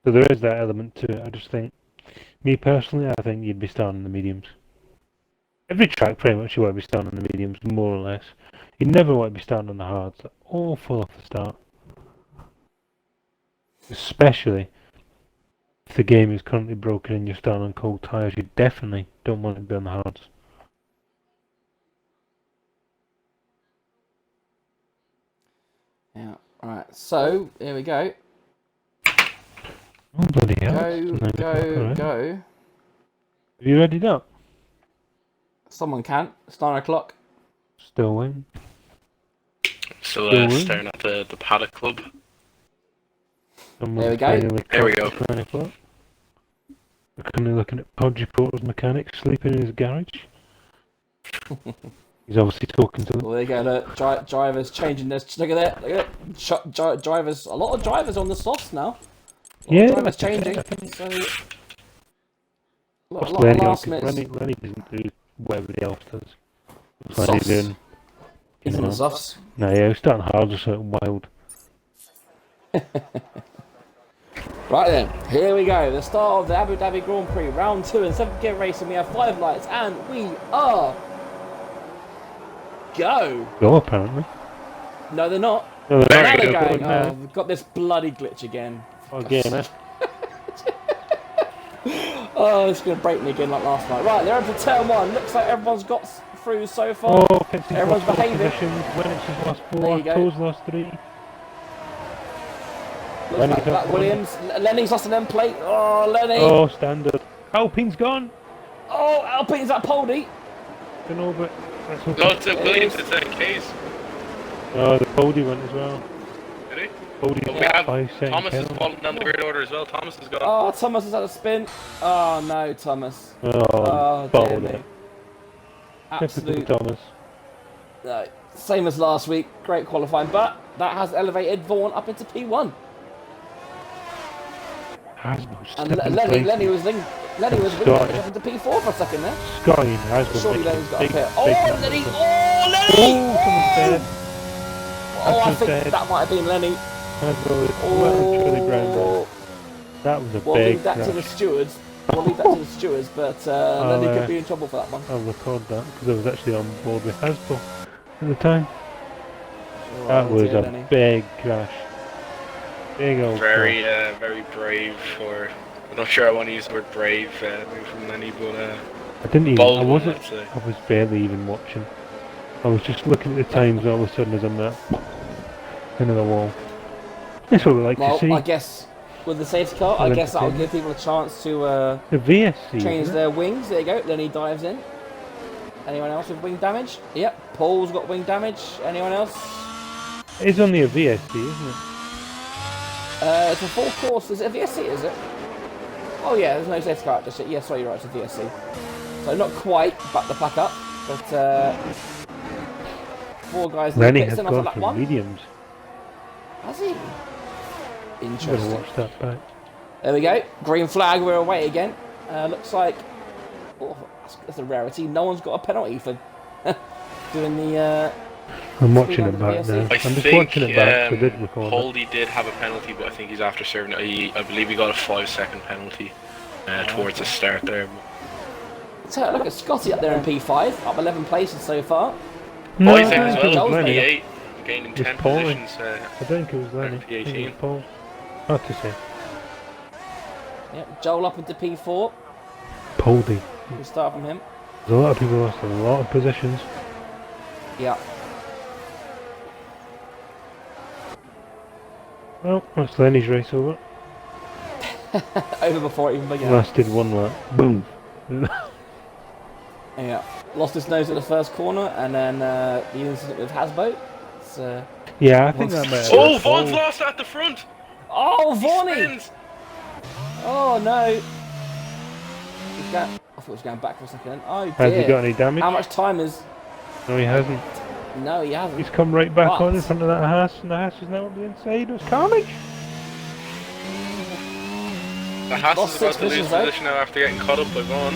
So there is that element to it. I just think, me personally, I think you'd be starting in the mediums. Every track, pretty much, you want to be starting on the mediums, more or less. You never want to be starting on the hards. They're all full off the start. Especially if the game is currently broken and you're starting on cold tyres, you definitely don't want to be on the hards. Yeah. Right. So here we go. Oh, bloody hell. Go, It's 9 o'clock go, already. go. Have you readied up? Someone can. It's 9 o'clock. Still in. So Still in? staring at the paddock club. Someone's There we go. finally There we clocked go. 9 o'clock. We're currently looking at Podgy Porter's mechanic sleeping in his garage. He's obviously talking to them. Well, there you go. Look, drivers changing this. Look at that. Look at that. Drivers. A lot of drivers on the softs now. A lot of drivers changing. So A What's lot of Lenny on? last 'Cause minutes. Lenny doesn't do what everybody else does. What's Lenny Softs. doing? He's You in the know. softs. No, yeah, he's starting hard, just sort of wild. Right then, here we go. The start of the Abu Dhabi Grand Prix, round 2 in 7th gear racing. We have 5 lights, and we are go. Go, apparently. No, they're not. No, Now they're they're not going. going now. Oh, we've got this bloody glitch again. Again, eh? Oh, it's going to break me again like last night. Right, they're over to turn 1. Looks like everyone's got through so far. Oh, Pixie's Everyone's lost 4 behaving. positions. Winnix has lost There 4. you go. Toes lost 3. Looks Lenny's like got Black 1. Williams. Lenny's lost an end plate. Oh, Lenny. Oh, standard. Alpine's gone. Oh, Alpine's at Poldy. Don't know, but that's okay. No, it's Williams, it's Case. Oh, the Poldy went as well. Did he? Poldy But we have 5-second Thomas is penalty. falling down the grid order as well. Thomas has gone. Oh, Thomas is at a spin. Oh, no, Thomas. Oh, Oh, dear bowled me. it. Absolute. Typical Thomas. No, same as last week. Great qualifying, but that has elevated Vaughan up into P1. Hasbro And stepping Lenny places. was winning Scotty. up into P4 for a second there. Scotty and Hasbro Surely making Lenny's got a big, pair. big Oh, numbers. Lenny! Oh, Lenny! Oh, someone's dead. Oh, I Hasbro's think dead. that might have been Lenny. Hasbro is well to the ground. Oh, That was a we'll big leave that to the crash. stewards. We'll leave that to the stewards, but Lenny could be in trouble for that one. I'll record that because I was actually on board with Hasbro at the time. Oh, That was dear, a Lenny. big crash. Big old Very, crash. very brave. Or I'm not sure I want to use the word brave from Lenny, but I didn't even. bold, I wasn't. let's say. I was barely even watching. I was just looking at the times, and all of a sudden, as I'm that into the wall. That's what we like Well, to see. I guess with the safety car, I Well, guess that'll entertainment. give people a chance to The VSC. change isn't it? their wings. There you go. Lenny dives in. Anyone else with wing damage? Yep. Paul's got wing damage. Anyone else? It's only a VSC, isn't it? It's a full course. Is it a VSC? Is it? Oh yeah, there's no safety car just yet. Yeah, sorry, you're right. It's a VSC. So not quite back the pack up, but 4 guys. Lenny pits has in after gone lap for 1. mediums. Has he? I'm gonna Interesting. watch that back. There we go. Green flag. We're away again. Looks like that's a rarity. No one's got a penalty for doing the. I'm watching it the back VSC. now. I I'm just think watching it back. So I did record it. Holdy did have a penalty, but I think he's after serving it. I believe he got a 5-second penalty towards the start there. So look at Scotty up there in P5, up 11 places so far. No, Boys I in don't as think it well, was Lenny. P8, gaining It's 10 Paul. positions. I don't think it was Lenny. I think it was P18. Paul. Hard to say. Yep, Joel up into P4. Poldy. We'll start from him. There's a lot of people lost a lot of positions. Yeah. Well, that's Lenny's race over. Over before it even began. Lasted 1 lap. Boom. Yeah. Lost his nose at the first corner, and then the incident with Hasbo. It's, Yeah, I think that might have Oh, been Vaughn's Paul. lost at the front! oh, He Vaughnie! spins. Oh no! He's going, I thought he was going back for a second. Oh dear. Has he got any damage? How much time is? No, he hasn't. No, he hasn't. He's come right back What? on in front of that Haas, and the Haas is now on the inside. It was carnage. The Haas Lost is about 6 to lose positions, though. position now after getting caught up by Vaughan.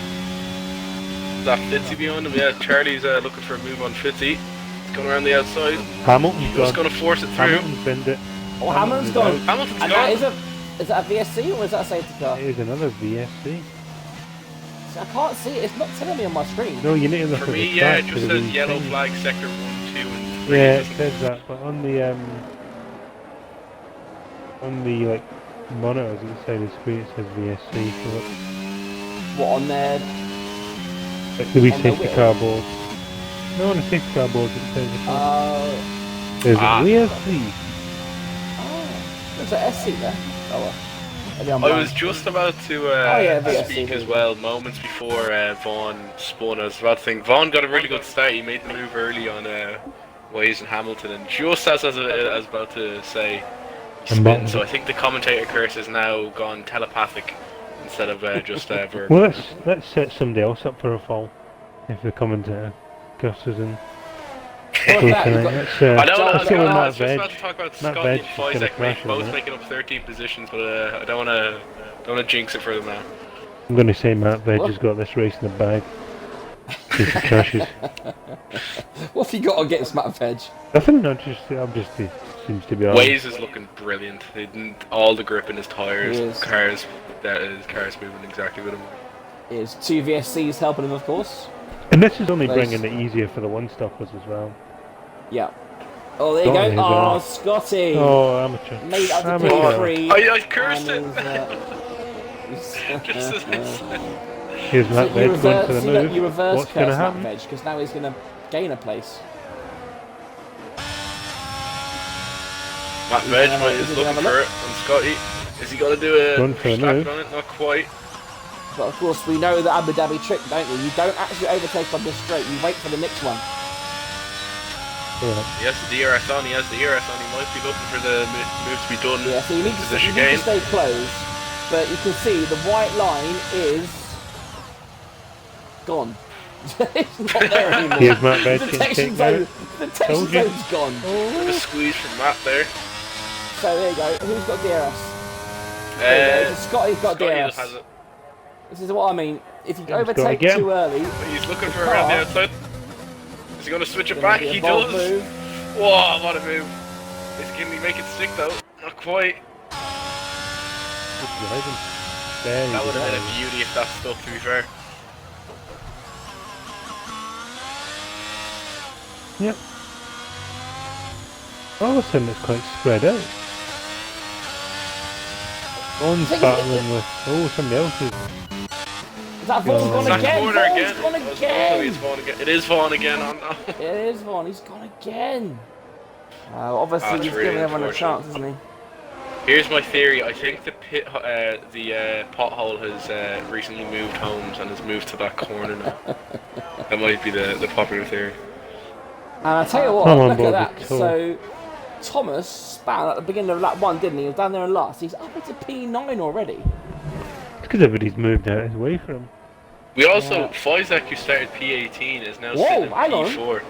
That Fitzy behind him, yeah. Charlie's looking for a move on Fitzy. He's going around the outside. Hamilton's Just gone. going to force it through. Hamilton's binned it. Oh, Hammond's gone. Hamilton's And gone. is that a VSC or is that a safety car? It is another VSC. I can't see it. It's not telling me on my screen. No, you need to look For at me, the yeah, track it for just the says yellow thing. flag sector 1, 2 and 3. Yeah, it doesn't says that, but on the like monitors at the side of the screen it says VSC. So What on there? like the wee On the safety wheel? car board. No, on the safety car board it says there's Ah. a VSC. Oh, there's a SC there. Oh well. Maybe I'm I blind. was just about to yeah, VSC, speak there as you go. well, moments before Vaughan spun. I was about to think, Vaughan got a really good start, he made the move early on Waze and Hamilton, and just as I was about to say, he And spun, what- so I think the commentator curse has now gone telepathic instead of just verbal. Well, let's set somebody else up for a fall. If the commentator cusses in. What was that? You've got- Let's, I know, let's go with I Matt was just about Veg. to talk about Matt Scott Veg and is gonna Fizek, crash in a both minute. making up 13 positions, but I don't want to jinx it for them now. I'm going to say Matt Veg has got this race in the bag. If he crashes. What have you got against Matt Veg? Nothing, obviously seems to be alright. Waze is looking brilliant. All the grip in his tyres, He is. cars moving exactly with him. Is 2 VSCs helping him, of course. And this is only Those- bringing it easier for the one-stoppers as well. Yeah. Oh, there you Scotty go. as Oh, well. Scotty. Oh, amateur. Made it up to Amateur. P3. I cursed it! Just as Here's Matt Veg going for the move. You reverse What's going to curse Matt happen? Veg, because now he's going to gain a place. Matt Veg gonna have a- is he's gonna looking have a for it on Scotty. Is he going to do a Run for the stack move. on it? Not quite. But of course, we know the Abu Dhabi trick, don't we? You don't actually overtake on this straight, you wait for the next one. Yeah. He has the DRS on, he has the ERS on, he might be looking for the move to be done. Yeah, so you need Position to gain. stay close. But you can see the white line is gone. It's not there anymore. Here's Matt Veg The can detection take zone, that. the detection Told you. zone's gone. A squeeze from Matt there. So there you go. Who's got DRS? There you go. Scotty's got Scotty DRS. has it. This is what I mean. If you Scotty overtake again. too early, He's looking for car. around the outside. Is he going to switch it gonna back? be a He bold does. move. Whoa, what a move. Can he make it stick though? Not quite. Good driving. There That you would go. have been a beauty if that stuck, to be fair. Yep. All of a sudden it's quite spread out. One's Think battling with somebody else's. Is that Vaughan gone Zach again? Corner Vaughan's again. gone Oh, again. it's Vaughan again. It is Vaughan again. Oh no. It is Vaughan. He's gone again. Obviously, That's he's really giving everyone a unfortunate. chance, isn't he? Here's my theory. I think the pothole has recently moved homes and has moved to that corner now. That might be the popular theory. And I tell you what, I'm on look at board that. with Tom. So Thomas span at the beginning of lap 1, didn't he? He was down there in last. He's up into P9 already. It's because everybody's moved out his way from him. We also, Yeah. Fizek, who started P18, is now Whoa, sitting in hang on. P4.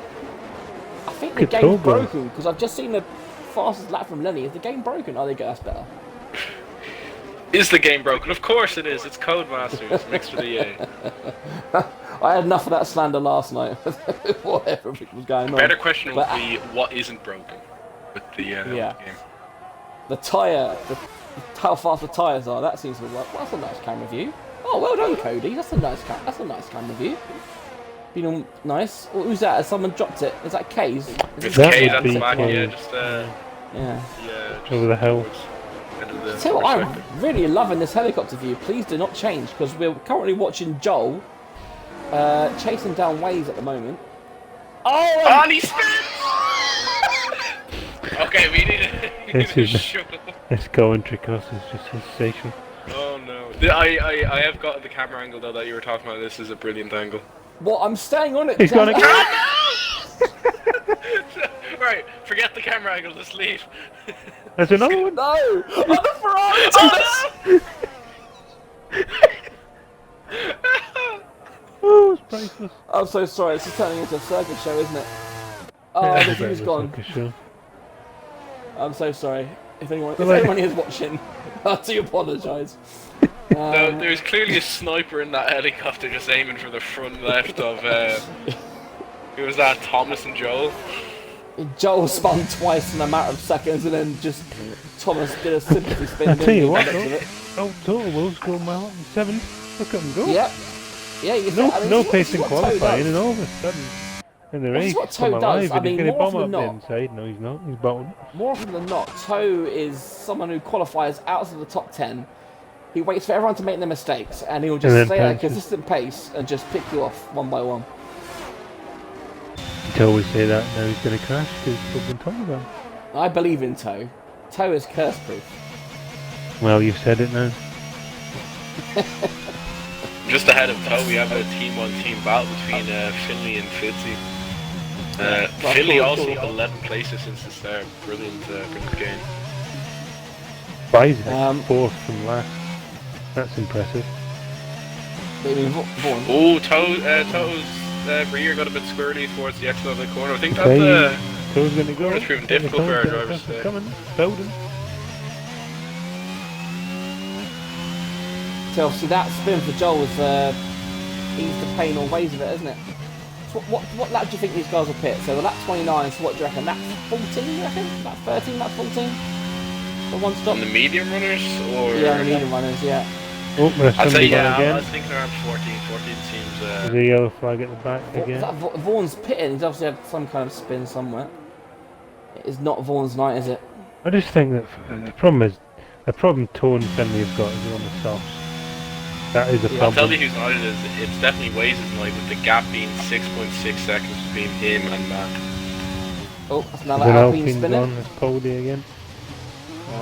I think the Good game's talk, bro. broken because I've just seen the fastest lap from Lenny. Is the game broken? Oh, there you go. That's better. Is the game broken? Of course it is. It's Codemasters mixed with EA. I had enough of that slander last night. Whatever was going on. Better question would But- be what isn't broken with the Yeah. game. The tyre, how fast the tyres are. That seems to work. Well, that's a nice camera view. Oh, well done, Cody. That's a nice camera view. Been all nice. Oh, who's that? Has someone dropped it? Is that K's? It's That K's would at the be back, cool. yeah, just Yeah. just Over the hill. towards end of the Tell you what, first I'm sector. really loving this helicopter view. Please do not change because we're currently watching Joel chasing down Waze at the moment. Oh, And he spins! Okay, we need This to is- show. This Coventry cross is just sensational. Oh no. I have got the camera angle though that you were talking about. This is a brilliant angle. what? I'm staying on it. He's gonna Jack. Right, forget the camera angle, just leave. There's another one. No! On the Ferrari! Oh Oh, it's priceless. I'm so sorry. This is turning into a circus show, isn't it? Oh, Yeah, the it's a bit view's of a gone. circus show. I'm so sorry. If Right. anyone is watching, I do apologise. No, there's clearly a sniper in that helicopter just aiming for the front left of, who was that, Thomas and Joel? Joel spun twice in a matter of seconds, and then just Thomas did a sympathy spin. I tell you what, didn't he, by the though. looks of Oh, Total Will's going well. 7. Look at him go. it. Yep. Yeah, you No, I mean, no this is pace in what Toe qualifying, does. and all of a sudden, in the This is race, what Toe come does. alive, I and he's mean, going to more bomb often up the than not. inside. No, he's not. He's bottom. More often than not, Toe is someone who qualifies outside of the top 10. He waits for everyone to make their mistakes, and he'll just And then stay at a punches. consistent pace and just pick you off one by one. You can always say that now he's going to crash because we've been talking about him. I believe in Toe. Toe is curse proof. Well, you've said it now. Just ahead of Toe, we have a team-on-team battle between Finley and Fitzy. Finley cool, also cool. 11 places since the start. Brilliant game. Isaac, 4th from last. That's impressive. Maybe Vaughan. Oh, Toe's rear got a bit squirrely towards the exit of the corner. I think Okay. that's Toe's going to go. Corner's proving difficult for our drivers They're today. coming. Bowden. So obviously that spin for Joel was ease the pain or ways of it, isn't it? So what lap do you think these guys will pit? So the lap 29, so what do you reckon? Lap 14, you reckon? Lap 13, lap 14? For one stop? On the medium runners, or Yeah, the medium runners, yeah. Oh, there's I'd say somebody gone yeah. I again. was thinking around 14. 14 seems. There's a yellow flag at the back Is again. that Vaughan's pitting? He's obviously had some kind of spin somewhere. It is not Vaughan's night, is it? I just think that the problem Tone Finley have got is on the softs. That is a I'll tell problem. you who's not it is. It's definitely Waze' night, with the gap being 6.6 seconds between him and Matt. Oh, that's another Then Alpine Alpine's spinning. gone, there's Poldy again.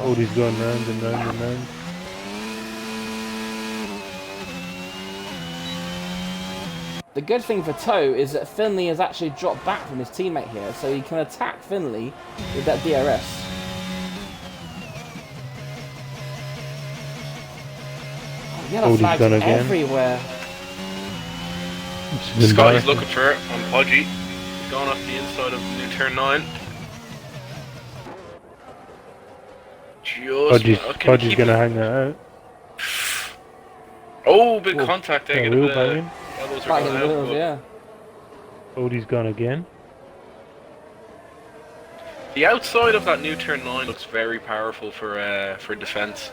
Poldy's going round and round and round. The good thing for Toe is that Finley has actually dropped back from his teammate here, so he can attack Finley with that DRS. Oh, yellow Cody's flags gone again. Scotty's everywhere. Embarrassing. looking for it on Podgy. He's gone off the inside of new turn 9. Podgy's gonna hang that out. Oh, big Whoa. contact there. Yeah, Get a wheel bit banging. elbows are Back in going the out, wheels, but yeah. Poldy's gone again. the outside of that new turn 9 looks very powerful for defense.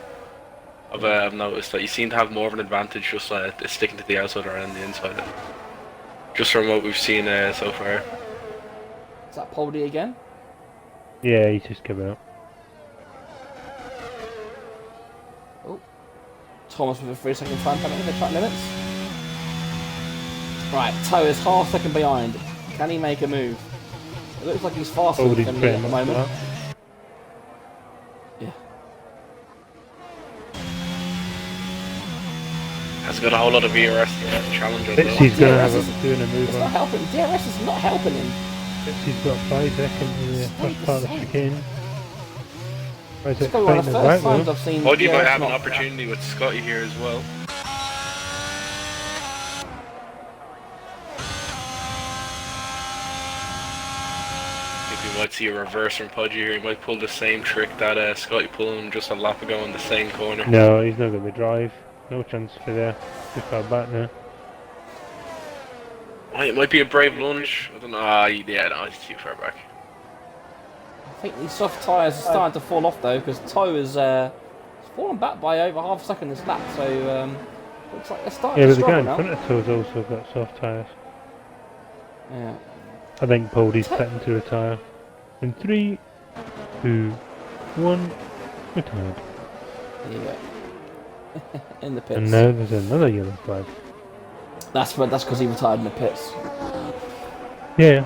I've noticed that you seem to have more of an advantage just sticking to the outside rather than the inside. Just from what we've seen so far. Is that Poldy again? Yeah, he's just come out. Thomas with a 3-second time penalty in the track limits. Right, Toe is half second behind. Can he make a move? It looks like he's faster than Poldy's Finley pretty at the much moment. out. Yeah. Has got a whole lot of VRS to challenge us. Fitzy's gonna have DRS a doing a move It's not on. helping. DRS is not helping him. Fitzy's got 5 seconds in the first part of the chicane. Where's It's it probably one of fighting the it first right times now? I've seen Podgy might DRS have an not- opportunity with Scotty here as well. I think we might see a reverse from Podgy here. He might pull the same trick that Scotty pulled him just a lap ago in the same corner. No, he's not going to drive. No chance for there. Too far back now. It might be a brave lunge. I don't know. Yeah, no, he's too far back. I think these soft tyres are starting to fall off though, because Toe is fallen back by over half a second this lap, so looks like they're starting Yeah, to but the guy in struggle front now. of Toe's also got soft tyres. Yeah. I think Poldy's threatened to retire. In 3, 2, 1, retired. There you go. In the pits. And now there's another yellow flag. That's because he retired in the pits. Yeah.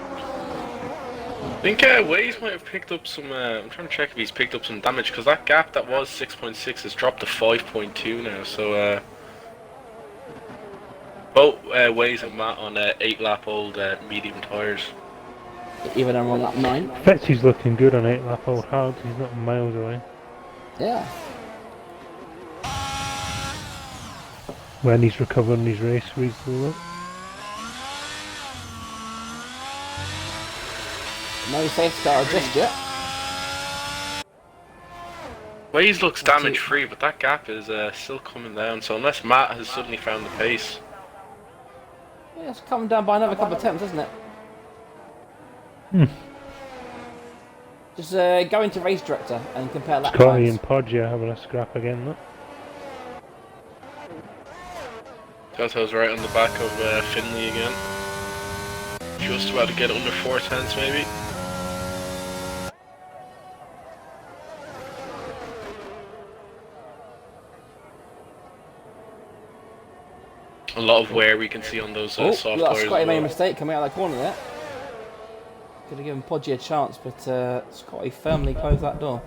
I think Waze might have picked up some. I'm trying to check if he's picked up some damage because that gap that was 6.6 has dropped to 5.2 now. So both Waze and Matt on 8-lap old medium tires. Even on lap 9. Fetzy's looking good on 8-lap old hards. He's not miles away. Yeah. When he's recovering his race reasonably. No safety car just yet. Waze looks damage free, but that gap is still coming down. So unless Matt has suddenly found the pace, Yeah, it's coming down by another couple of attempts, isn't it? Just go into race director and compare lap Scotty times. and Podgy are having a scrap again. Look. Toto's right on the back of Finley again. Just about to get under 4 tenths maybe. A lot of wear we can see on those Oh, soft look, tires. Scotty as made a well. mistake coming out of that corner there. Could have given Podgy a chance, but Scotty firmly closed that door.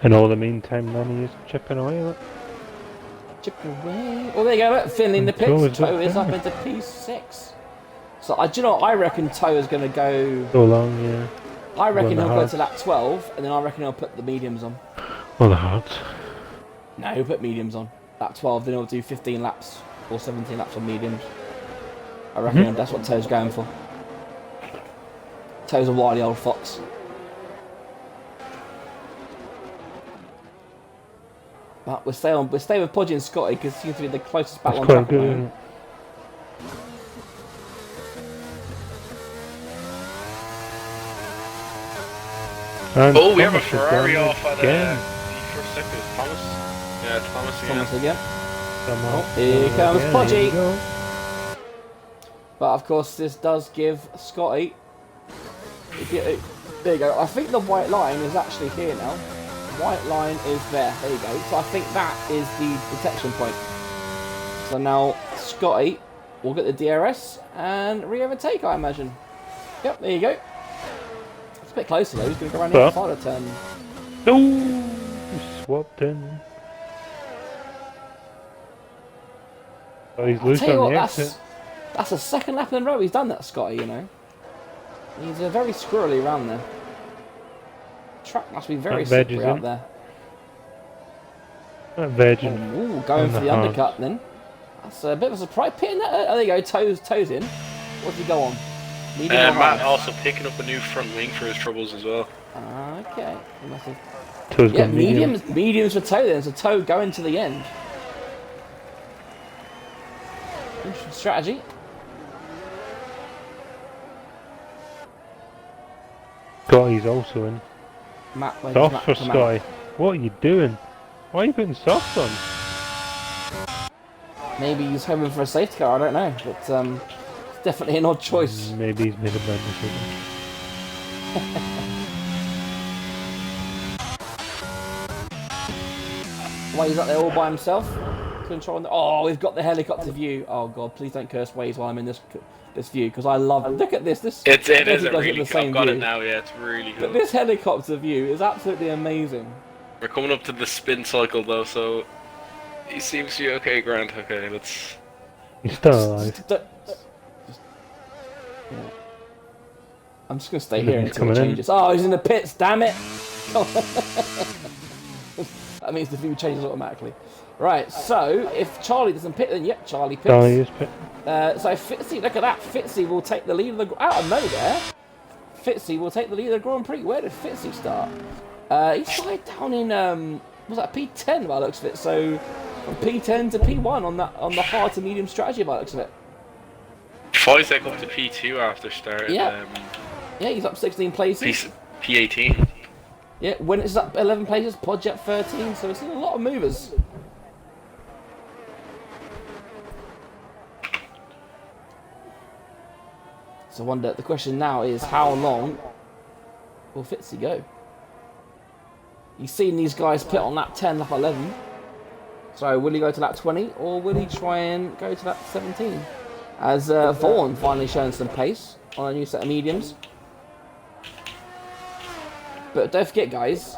In all the meantime, Nanny is chipping away. Look. Chip away. Oh, there you go. Look, Finley in the Toe pits. is Toe up is up there. into P6. So, do you know what? I reckon Toe is going to go... So long, yeah. I reckon the he'll go hards. to lap 12, and then I reckon he'll put the mediums on. Well, the hards. No, he'll put mediums on. Lap 12, then he'll do 15 laps or 17 laps on mediums. I reckon that's what Toe's going for. Toe's a wily old fox. But we'll stay with Podgy and Scotty because it seems to be the closest battle That's on quite track at the good, isn't moment. it? And Oh, we have a Thomas has Ferrari done it off at again. the first sector. It was Thomas. Yeah, Thomas again. Thomas again. Thomas, here comes again, Podgy. here we go. But of course, this does give Scotty. There you go. I think the white line is actually here now. The white line is there. There you go. So I think that is the detection point. So now Scotty will get the DRS and re-overtake, I imagine. Yep, there you go. It's a bit closer though. He's going to go around the final turn. No, swapped in. Oh, he's loose Tell you on what, the exit. that's the second lap in a row he's done that, Scotty, you know. He's very squirrely around there. Track must be very That veg slippery is out in. there. That virgin. Ooh, going on for the the hard. undercut then. That's a bit of a surprise. Pitting that. Oh, there you go. Toes in. What did he go on? Medium or Matt hard? also picking up a new front wing for his troubles as well. Okay. He must have... Toes Yeah, gone medium. mediums for Toe then. So Toe going to the end. Interesting strategy. Scotty's also in. Matt, where does Soft Matt for come out? Scotty. What are you doing? Why are you putting softs on? Maybe he's hoping for a safety car. I don't know, but it's definitely an odd choice. Maybe he's made a bad decision. Why he's up there all by himself, controlling. Oh, we've got the helicopter view. Oh god, please don't curse Waze while I'm in this view because I love it. Look at this. It is does a get really the good. same I've got view. it now. Yeah, it's really But good. this helicopter view is absolutely amazing. We're coming up to the spin cycle though, so he seems to be okay, Grant. Okay, let's. He's still alive. Yeah. I'm just gonna stay Look, here he's until it coming in. changes. Oh, he's in the pits. Damn it! That means the view changes automatically. Right. So if Charlie doesn't pit, then yep, Charlie pits. Charlie is pit. So Fitzy, look at that. Fitzy will take the lead of the out of nowhere. Fitzy will take the lead of the Grand Prix. Where did Fitzy start? He started down in was that P10 by the looks of it. So from P10 to P1 on the hard to medium strategy by the looks of it. 5 sec up to P2 after start. Yeah. Yeah, he's up 16 places. P18. Yeah, when it's up 11 places, Podge up 13. So it's a lot of movers. So I wonder, the question now is how long will Fitzy go? You've seen these guys pit on lap 10, lap 11. So will he go to lap 20 or will he try and go to lap 17? As Vaughan finally showing some pace on a new set of mediums. But don't forget guys,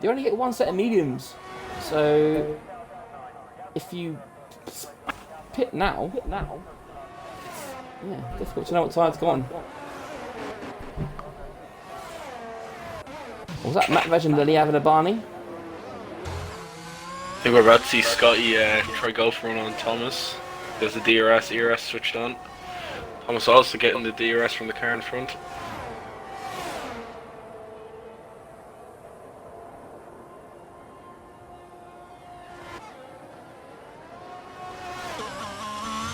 you only get one set of mediums. So if you pit now, yeah, difficult to know what time's gone. Was that Matt Veg and Lily having a Barney? I think we're about to see Scotty try go for one on Thomas. There's the DRS, ERS switched on. Thomas also getting the DRS from the car in front.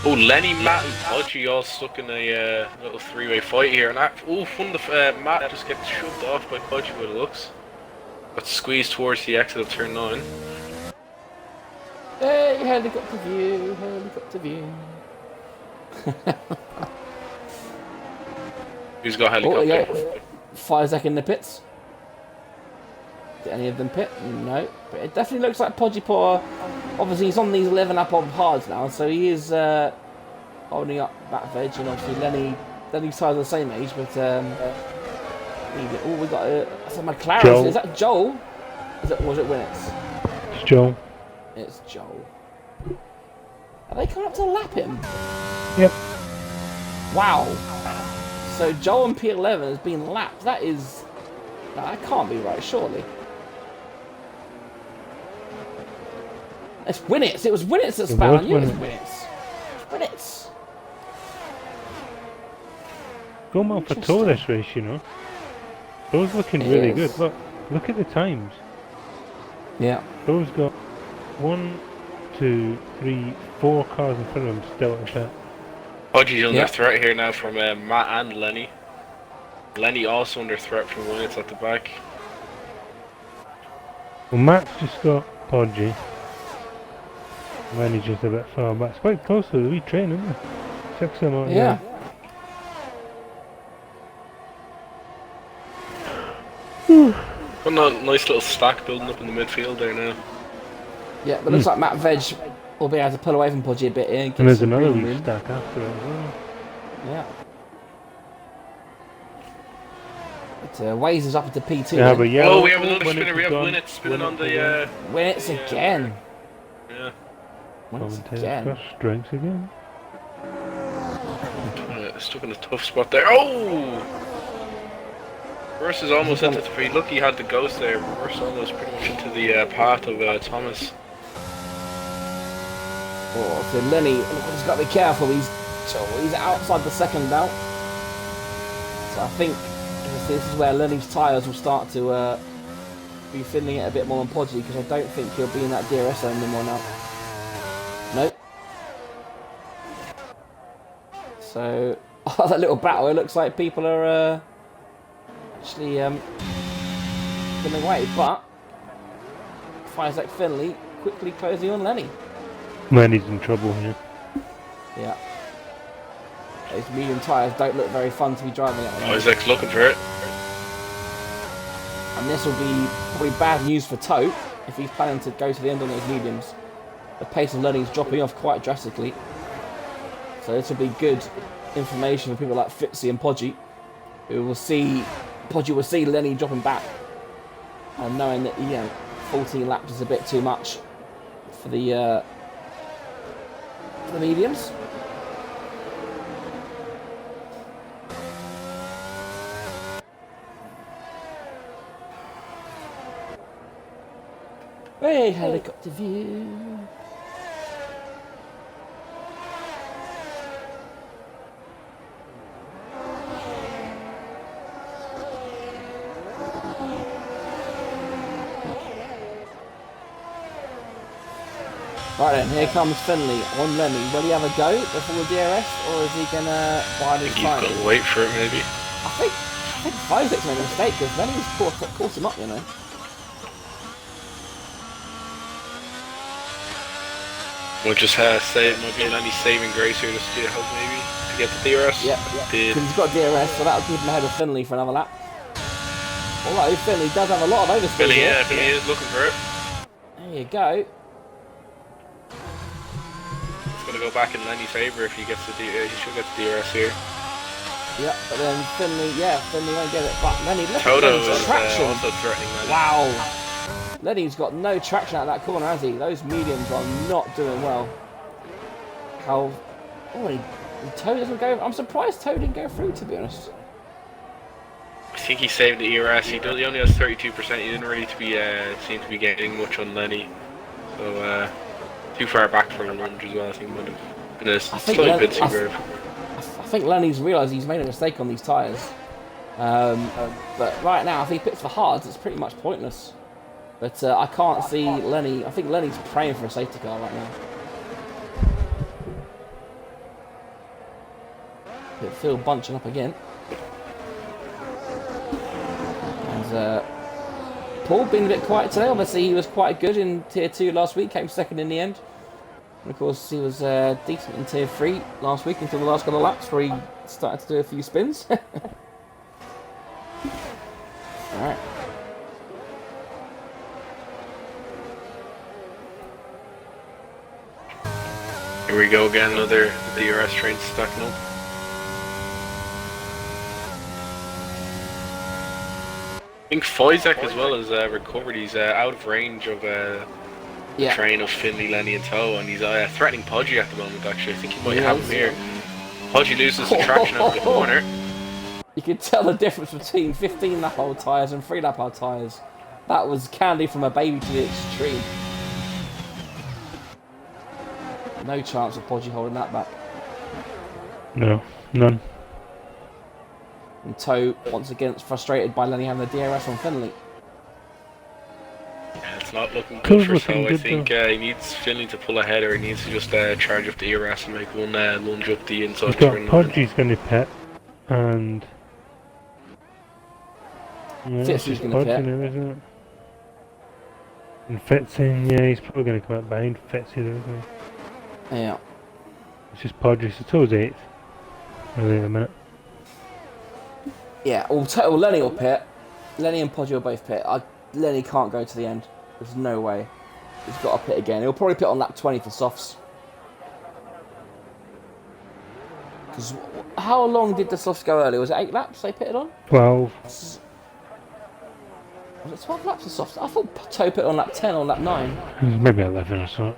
Oh, Lenny, Matt, and Podgy all stuck in a little three-way fight here. And Matt just gets shoved off by Podgy by the looks. Got squeezed towards the exit of turn 9. Hey, helicopter view, helicopter view. Who's got Oh, there helicopter? you go. 5 seconds in the pits. Did any of them pit? No. But it definitely looks like Podgy Potter. Obviously, he's on these 11 up on hards now, so he is holding up that veg. And obviously, Lenny's size of the same age, but we got a McLaren. Joel. Is that Joel? Was it Winnets? It's Joel. It's Joel. Are they coming up to lap him? Yep. Wow. So Joel in P11 has been lapped. That is... No, that can't be right, surely. It's Winnets. It was Winnets that spat on you. It was Winnets. Winnets. Going well for tour this race, you know. Those looking It really is. good. Look at the times. Yeah. Those got 1, 2, 3, 4 cars in front of him still at that. Podgy's under Yeah. threat here now from Matt and Lenny. Lenny also under threat from Wyatt's at the back. Well, Matt's just got Podgy. Lenny's just a bit far back. It's quite close to the wee train, isn't it? 6 of them out Yeah. Got a nice little stack building up in the midfield there now. Yeah, but looks like Matt Veg will be able to pull away from Podgy a bit here. And there's another wee stack after it as well. Yeah. It Waze is up into P2. Yeah, then. but yellow. Oh, we have another when spinner. it's We have gone, Winnett spinning when on it's the. Win it again. Yeah. Win it Commentator's again. got strengths again. Stuck in a tough spot there. Oh! Reverse is almost into the free. Lucky he had the ghost there. Reverse almost pretty much into the path of Thomas. Oh, so Lenny, he's got to be careful. He's outside the second belt. So I think this is where Lenny's tyres will start to be filling it a bit more on Podgy, because I don't think he'll be in that DRS zone anymore now. Nope. So, that little battle, it looks like people are actually getting away, but Isaac Finley quickly closing on Lenny. Lenny's in trouble here. Yeah. Those medium tyres don't look very fun to be driving at the moment. Isaac's looking for it. And this will be probably bad news for Tote if he's planning to go to the end on those mediums. The pace of Lenny is dropping off quite drastically. So this will be good information for people like Fitzy and Podgy, who will see Podgy will see Lenny dropping back, and knowing that 14 laps is a bit too much for the mediums. Hey, helicopter view. Right then, here comes Finley on Lenny. Will he have a go before the DRS, or is he gonna bide his He's time? gonna wait for it maybe. I think Isaac's made a mistake, because Lenny's caught him up, you know. We'll just say it might be Lenny's saving grace here, just to help maybe to get the DRS. Yep, Did. because he's got DRS, so that'll keep him ahead of Finley for another lap. Although Finley does have a lot of overspeed Finley, here. yeah, Finley is looking for it. There you go. It's gonna go back in Lenny's favour if he gets the he should get the DRS here. Yeah, but then Finley won't get it. But Lenny, look at Toto Lenny's is traction. also threatening Lenny. Wow. Lenny's got no traction out of that corner, has he? Those mediums are not doing well. How... Oh, Toe doesn't go... I'm surprised Toe didn't go through, to be honest. I think he saved the ERS. He only has 32%. He didn't really seem to be getting much on Lenny. So, too far back for a lunge as well, I think might have been a slight bit too brave. I think Lenny's realised he's made a mistake on these tyres. But right now, if he pits for hards, it's pretty much pointless. But I can't see Lenny... I think Lenny's praying for a safety car right now. Phil bunching up again. And Paul being a bit quiet today. Obviously, he was quite good in Tier 2 last week, came second in the end. And of course, he was decent in Tier 3 last week until the last couple of laps where he started to do a few spins. Alright. Here we go again, another DRS train stacking up. I think Foyzak as well has recovered. He's out of range of the train of Finley, Lenny and Toe, and he's threatening Podgy at the moment actually. I think he might have him here. Podgy loses the traction out of the corner. You can tell the difference between 15 lap old tyres and 3 lap old tyres. That was candy from a baby to the extreme. No chance of Podgy holding that back. No, none. And Toe, once again, is frustrated by Lenny having the DRS on Finley. Yeah, It's not looking good Cool's for looking So. I good, think he needs Finley to pull ahead, or he needs to just charge up the ERS and make one lunge up the inside We've got turn line. Podgy's going to pit, and yeah, it's Fitzy's just gonna Podgy pit. now, isn't it? And Fitzy, yeah, he's probably going to come out behind Fitzy though, isn't he? Yeah. It's just Podgy, so towards 8th. Really in a minute. Yeah, well, Lenny will pit. Lenny and Podgy will both pit. Lenny can't go to the end. There's no way. He's got to pit again. He'll probably pit on lap 20 for softs. Because how long did the softs go earlier? Was it 8 laps they pitted on? 12. Was it 12 laps of softs? I thought Toe pitted on lap 10 or lap 9. Maybe 11 or so.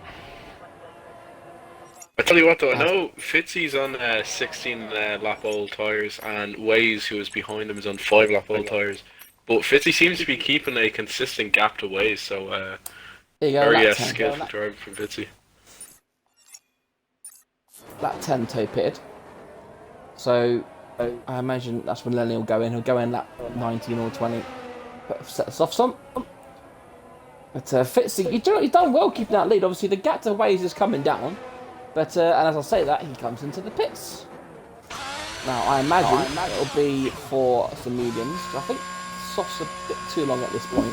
I tell you what though, I know Fitzy's on 16 lap old tyres, and Waze, who is behind him, is on 5 lap old tyres. But Fitzy seems to be keeping a consistent gap to Waze, so There you go, very lap 10. skillful driving from Fitzy. Lap 10 Toe pitted. So I imagine that's when Lenny will go in. He'll go in lap 19 or 20. Set the softs on. But Fitzy, you've done well keeping that lead. Obviously the gap to Waze is coming down. But and as I say that, he comes into the pits. Now I imagine it'll be for some mediums. I think soft's a bit too long at this point.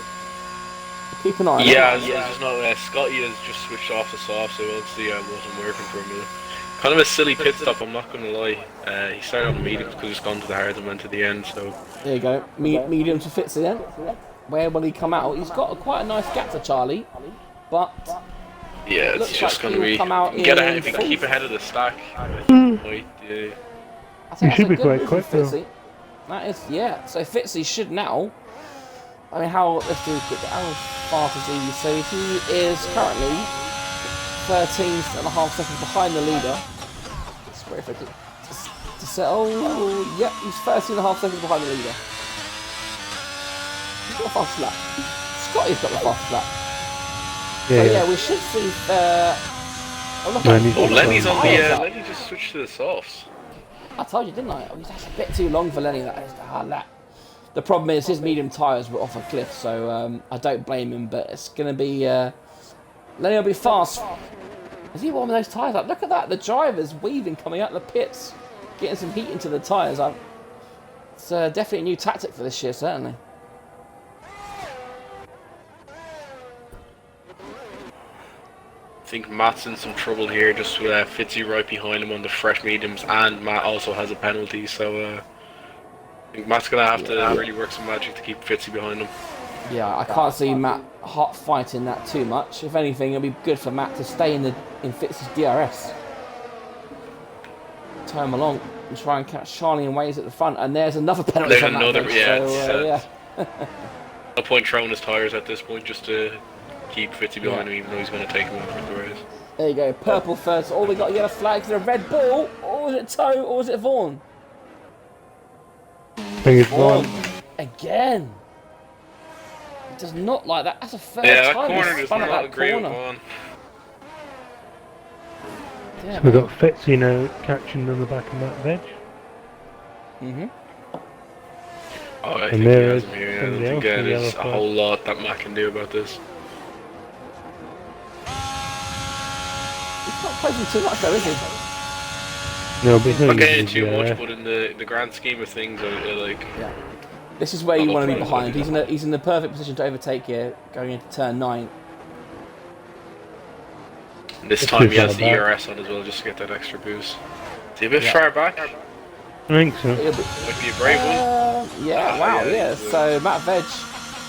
Keep an eye on it. Yeah, there's no Scotty has just switched off the soft, so obviously wasn't working for him. Kind of a silly pit stop, I'm not gonna lie. He started on the mediums because he's gone to the hard and went to the end. So there you go, medium to Fitzy then. Where will he come out? He's got quite a nice gap to Charlie, but yeah, it's just like gonna be come out get in ahead, if he can keep ahead of the stack. I think He that's should a be good quite move quick, from though. Fitzy. That is, yeah. So Fitzy should now. I mean, let's do how fast is he? So he is currently 13.5 seconds behind the leader. It's wait for it to settle. Yep, he's 13.5 seconds behind the leader. He's got the fastest lap. Scotty's got the fastest lap. Yeah, So yeah, we should see. Lenny's on the tyres up. Lenny just switched to the softs. I told you, didn't I? Oh, that's a bit too long for Lenny. That is a hard lap. The problem is his medium tyres were off a cliff, so I don't blame him. But it's going to be Lenny will be fast. Is he warming those tyres up? Look at that. The driver's weaving coming out of the pits, getting some heat into the tyres. It's definitely a new tactic for this year, certainly. I think Matt's in some trouble here, just with Fitzy right behind him on the fresh mediums, and Matt also has a penalty, so I think Matt's gonna have to really work some magic to keep Fitzy behind him. Yeah, I can't see Matt hot fighting that too much. If anything, it'll be good for Matt to stay in Fitz's DRS. Turn him along and try and catch Charlie and Waze at the front, and there's another penalty. There's from another, that yeah. yeah. No point throwing his tyres at this point, just to keep Fitzy behind him, even though he's going to take him out of the race. There you go, purple first. All we got yellow flags and a red ball. Or was it Toe, or was it Vaughan? I think it's Vaughan. Vaughan. Again. It does not like that. That's a third Yeah, that time corner he's does spun at not that agree with corner. Vaughan. Yeah, We've got Fitzy now catching on the back of Matt Veg. Oh, I And think he there has is him here. I don't somebody think else in the there's yellow a flag. whole lot that Matt can do about this. He's not closing too much though, is he? No, but he's not Not getting using too his, much, but in the grand scheme of things, like Yeah. This is where you Oh, want to be okay. behind. He's in the perfect position to overtake here, going into turn 9. this It's time too he has far the back. ERS on as well, just to get that extra boost. Is he a bit Yeah. far back? I think so. It'll be, Might be a brave one. yeah, wow, yeah, yeah. he's, So Matt Veg,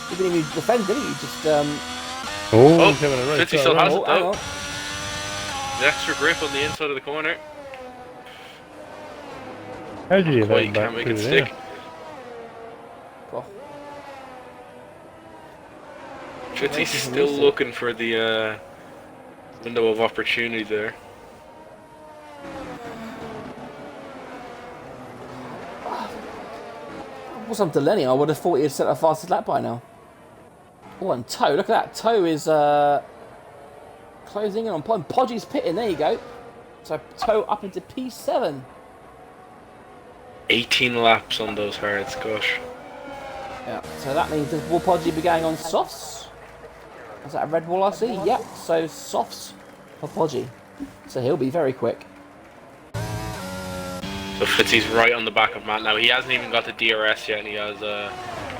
he didn't even defend, did he? Just Oh, he's having a right Fitzy go. still has oh, it hang though. on. The extra grip on the inside of the corner. How did you let Quite him back can't make through it there? stick. Oh, Fitzy's still looking for the window of opportunity there. what's up to Lenny? I would have thought he'd set a fastest lap by now. Oh, and Toe, look at that. Toe is closing in on Pod. Podgy's pitting, there you go. So Toe up into P7. 18 laps on those hards, gosh. Yeah, so that means will Podgy be going on softs? Is that a red wall I see? Yep, so softs for Podgy. So he'll be very quick. So Fitzy's right on the back of Matt now. He hasn't even got the DRS yet, and he has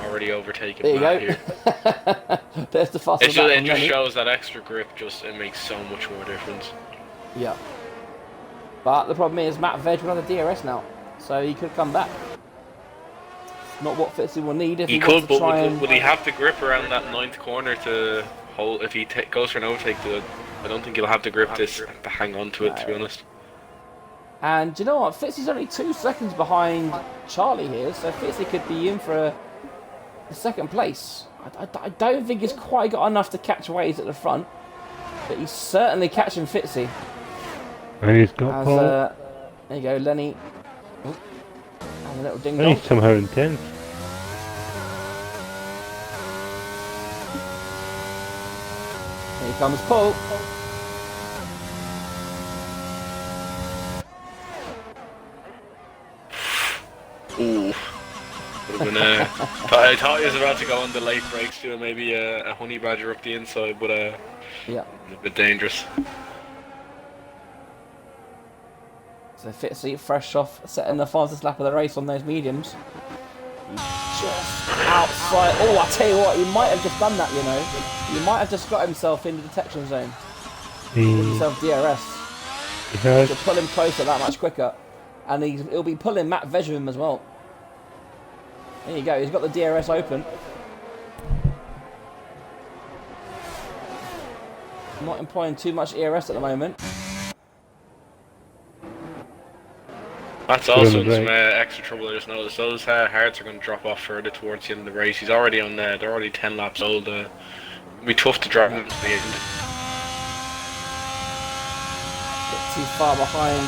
already overtaken There you Matt go. here. There's the fastest lap It from just Lenny. shows that extra grip. It makes so much more difference. Yeah. But the problem is Matt Veg will have the DRS now, so he could come back. Not what Fitzy will need if he He wants could, to but try and... would he have the grip around that 9th corner to hold? If he goes for an overtake, I don't think he'll have the grip to hang on to it. To be honest. And do you know what? Fitzy's only 2 seconds behind Charlie here, so Fitzy could be in for a second place. I don't think he's quite got enough to catch Waze at the front, but he's certainly catching Fitzy. And he's got pole. There you go, Lenny. Oh, and a little ding And dong. he's somehow in 10th. Here comes Paul. Ooh. I thought he was about to go on the late brakes, doing maybe a honey badger up the inside, but Yeah. a bit dangerous. So Fitzy, fresh off, setting the fastest lap of the race on those mediums. He's just outside. Oh, I tell you what, he might have just done that, you know. He might have just got himself in the detection zone. Got himself DRS. He has. To pull him closer that much quicker. And he'll be pulling Matt Veg with him as well. There you go, he's got the DRS open. Not employing too much ERS at the moment. That's also some extra trouble I just noticed. Those hearts are going to drop off further towards the end of the race. He's already on there. They're already 10 laps old. It'll be tough to drag him to the end. Bit too far behind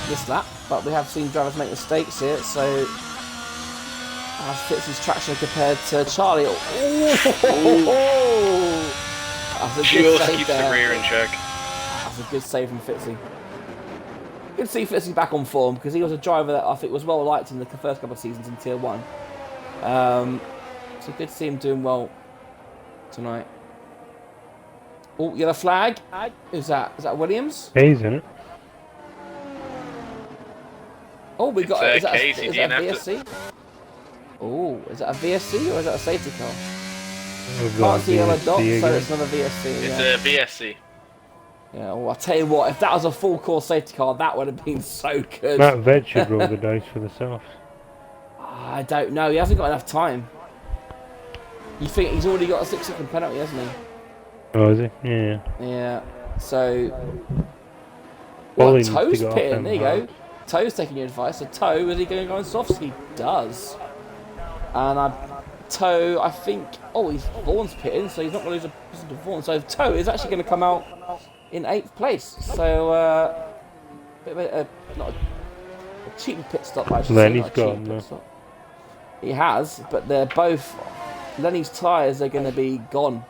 this lap, but we have seen drivers make mistakes here, so how's Fitzy's traction compared to Charlie? Oh, that's a good Just save keeps there. the rear in check. That's a good save from Fitzy. Good to see Fitzy back on form, because he was a driver that I think was well liked in the first couple of seasons in Tier 1. So good to see him doing well tonight. Oh, yellow flag. Who's that? Is that Williams? He's in it. Oh, we got. It's, Is that Casey, is that a DNF'd VSC? Oh, is that a VSC or is that a safety car? We've got Can't see yellow VSC dot, so again. it's not a VSC. It's Yeah. a VSC. Yeah. Well, I tell you what, if that was a full course safety car, that would have been so good. Matt Veg should roll the dice for the softs. I don't know. He hasn't got enough time. You think he's already got a 6-second penalty, hasn't he? Oh, is he? Yeah. Yeah. So. Well, Well, he needs to Toe's go off pitting. them There you go. hard. Toe's taking your advice. So Toe, is he going to go on softs? He does. And Toe, I think. Oh, Vaughan's pitting, so he's not going to lose a position to Vaughan. So Toe is actually going to come out in 8th place. So, bit of a not a cheap pit stop, I should say. Lenny's not a cheap gone, pit though. stop. He has, but they're both. Lenny's tyres are going to be gone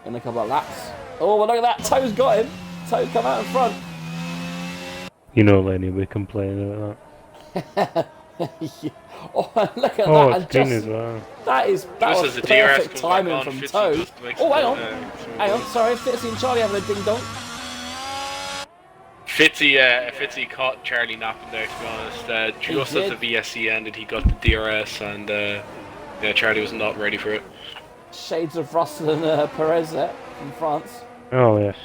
in a couple of laps. Oh, well, look at that. Toe's got him. Toe come out in front. You know Lenny will be complaining about that. Oh, look at Oh, that. it's green And as well. that Just was as the DRS perfect comes timing back on, from Fitzy Toe. just makes Oh, hang it, on. some Hang on, noise. sorry. Fitzy and Charlie having a ding-dong. Fitzy caught Charlie napping there, to be honest. Just as the VSC ended, he got the DRS, and yeah, Charlie was not ready for it. Shades of Russell and Perez there from France. Oh, yes.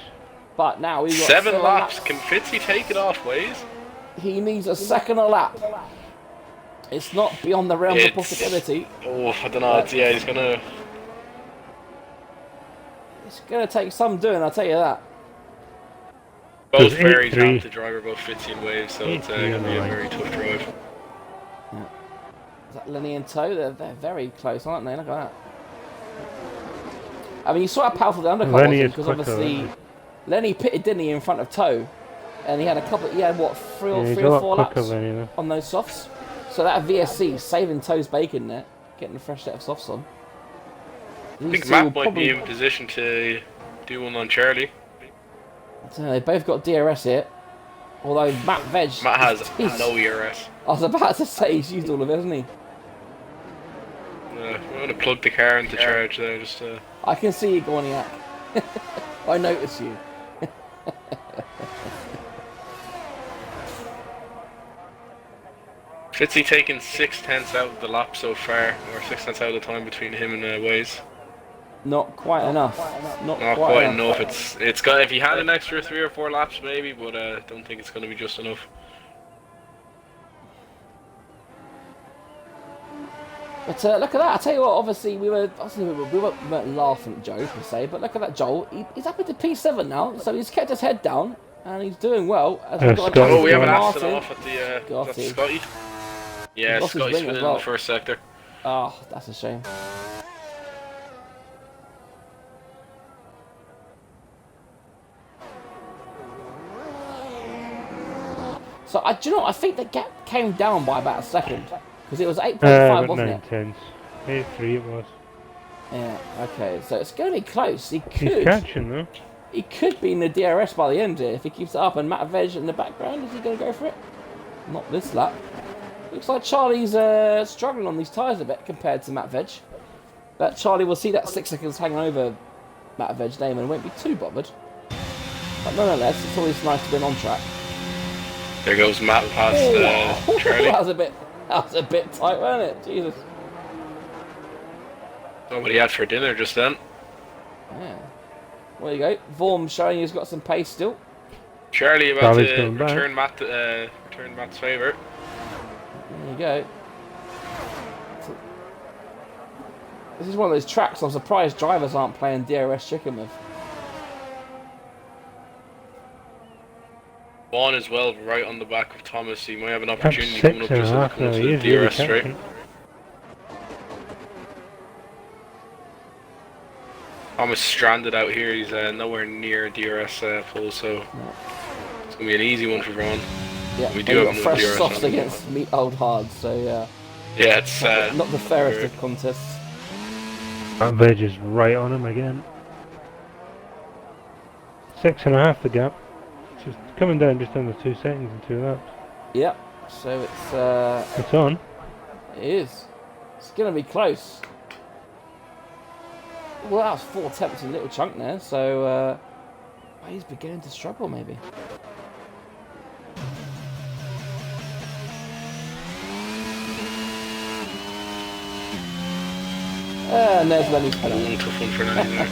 But now we've got 7 laps. Can Fitzy take it off, Waze? He needs a second a lap. It's not beyond the realm of It's- possibility. Oh, I don't know. Yeah, he's gonna. It's going to take some doing, I'll tell you that. Both There's very 8-3. talented driver, both Fitzy and Waves, so it's 8-3 gonna be a on the very tough drive. Is that Lenny and Toe? They're very close, aren't they? Look at that. I mean, you saw how powerful the undercut Lenny was is because quicker, obviously isn't Lenny pitted, didn't he, in front of Toe, and he had what, three Yeah, he's or a lot 4 quicker laps than you know. on those softs. So that VSC saving Toe's bacon there, getting a fresh set of softs on. I think Matt might be in position to do one on Charlie. They both got DRS here. Although Matt Veg, Matt has he's- no ERS. I was about to say he's used all of it, hasn't he? We're gonna plug the car into charge there, just I can see you going, yeah. I notice you. Fitzy taking 6/10 out of the lap so far, or 6/10 out of the time between him and Waze. Not quite enough. Not Quite enough. It's got. If he had an extra 3 or 4 laps, maybe, but I don't think it's going to be just enough. But look at that! I tell you what. Obviously, we weren't laughing at Joe per se, but look at that, Joel. He's up into P7 now, so he's kept his head down and he's doing well. As we've got Scotty. We have an Martin. Aston off at the. Got That's it. Scotty. Yeah, Lost his Scotty's wing as winning well. in the first sector. Oh, that's a shame. So do you know what? I think the gap came down by about a second because it was 8.5, wasn't it? 9/10. 8-3 it was. Yeah. Okay. So it's going to be close. He's catching though. He could be in the DRS by the end here if he keeps it up. And Matt Veg in the background, is he going to go for it? Not this lap. Looks like Charlie's struggling on these tyres a bit compared to Matt Veg. But Charlie will see that 6 seconds hanging over Matt Veg's name and won't be too bothered. But nonetheless, it's always nice to be on track. There goes Matt past Charlie. that was a bit tight, wasn't it? Jesus. Not what he had for dinner just then. Yeah. There you go. Vorm showing he's got some pace still. Charlie about Charlie's to going back. return Matt's favour. There you go. This is one of those tracks I'm surprised drivers aren't playing DRS chicken with. Vaughn as well, right on the back of Thomas. He might have an opportunity Catch coming up just 6.5 as now. to He the is really DRS straight. catching. Thomas stranded out here. He's nowhere near DRS pole, so it's gonna be an easy one for Vaughn. Yeah, We do and have got no fresh DRS softs on them. against meat old hard, so yeah. Yeah, it's Not the fairest of contests. That Veg is right on him again. 6.5 the gap. Just coming down just under 2 seconds in 2 laps. Yep. So It's on. it is. It's gonna be close. Well, that was 4 attempts in a little chunk there, so he's beginning to struggle maybe. And there's Lenny's penalty. tough one for Lenny there.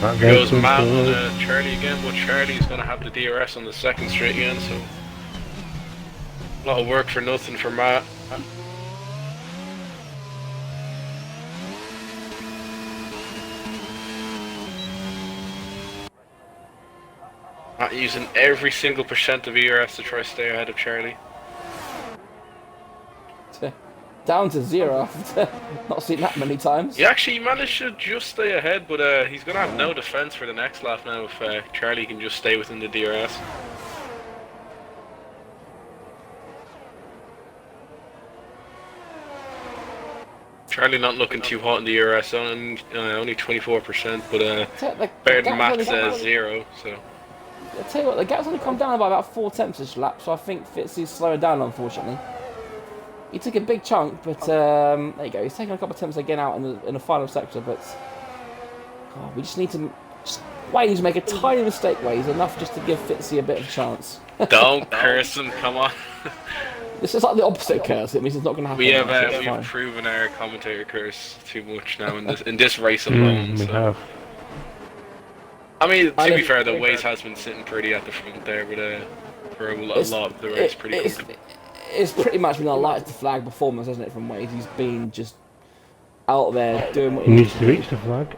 That Here goes Veg's Matt going on Charlie again, but Charlie's gonna have the DRS on the second straight again, so a lot of work for nothing for Matt. Matt using every single percent of ERS to try to stay ahead of Charlie. Down to 0 after not seen that many times. He actually managed to just stay ahead, but he's gonna have no defense for the next lap now if Charlie can just stay within the DRS. Charlie not looking too hot in the DRS, only 24%, but better than Matt's 0, so. I'll tell you what, the gap's only come down by about 4 tenths this lap, so I think Fitzy's slowing down, unfortunately. He took a big chunk, but there you go. He's taking a couple of attempts again out in the final sector, but God, we just need to Waze make a tiny mistake. Waze enough just to give Fitzy a bit of a chance. Don't curse him, come on. This is like the opposite curse. It means it's not going to happen. We have so it's we've fine. proven our commentator curse too much now in this race alone. We So. have. I mean, to be didn't- fair, the Waze has been sitting pretty at the front there, but for a lot of the race, pretty comfortable. It's pretty much been a light to flag performance, hasn't it, from Waze? He's been just out there doing what He needs to reach the flag.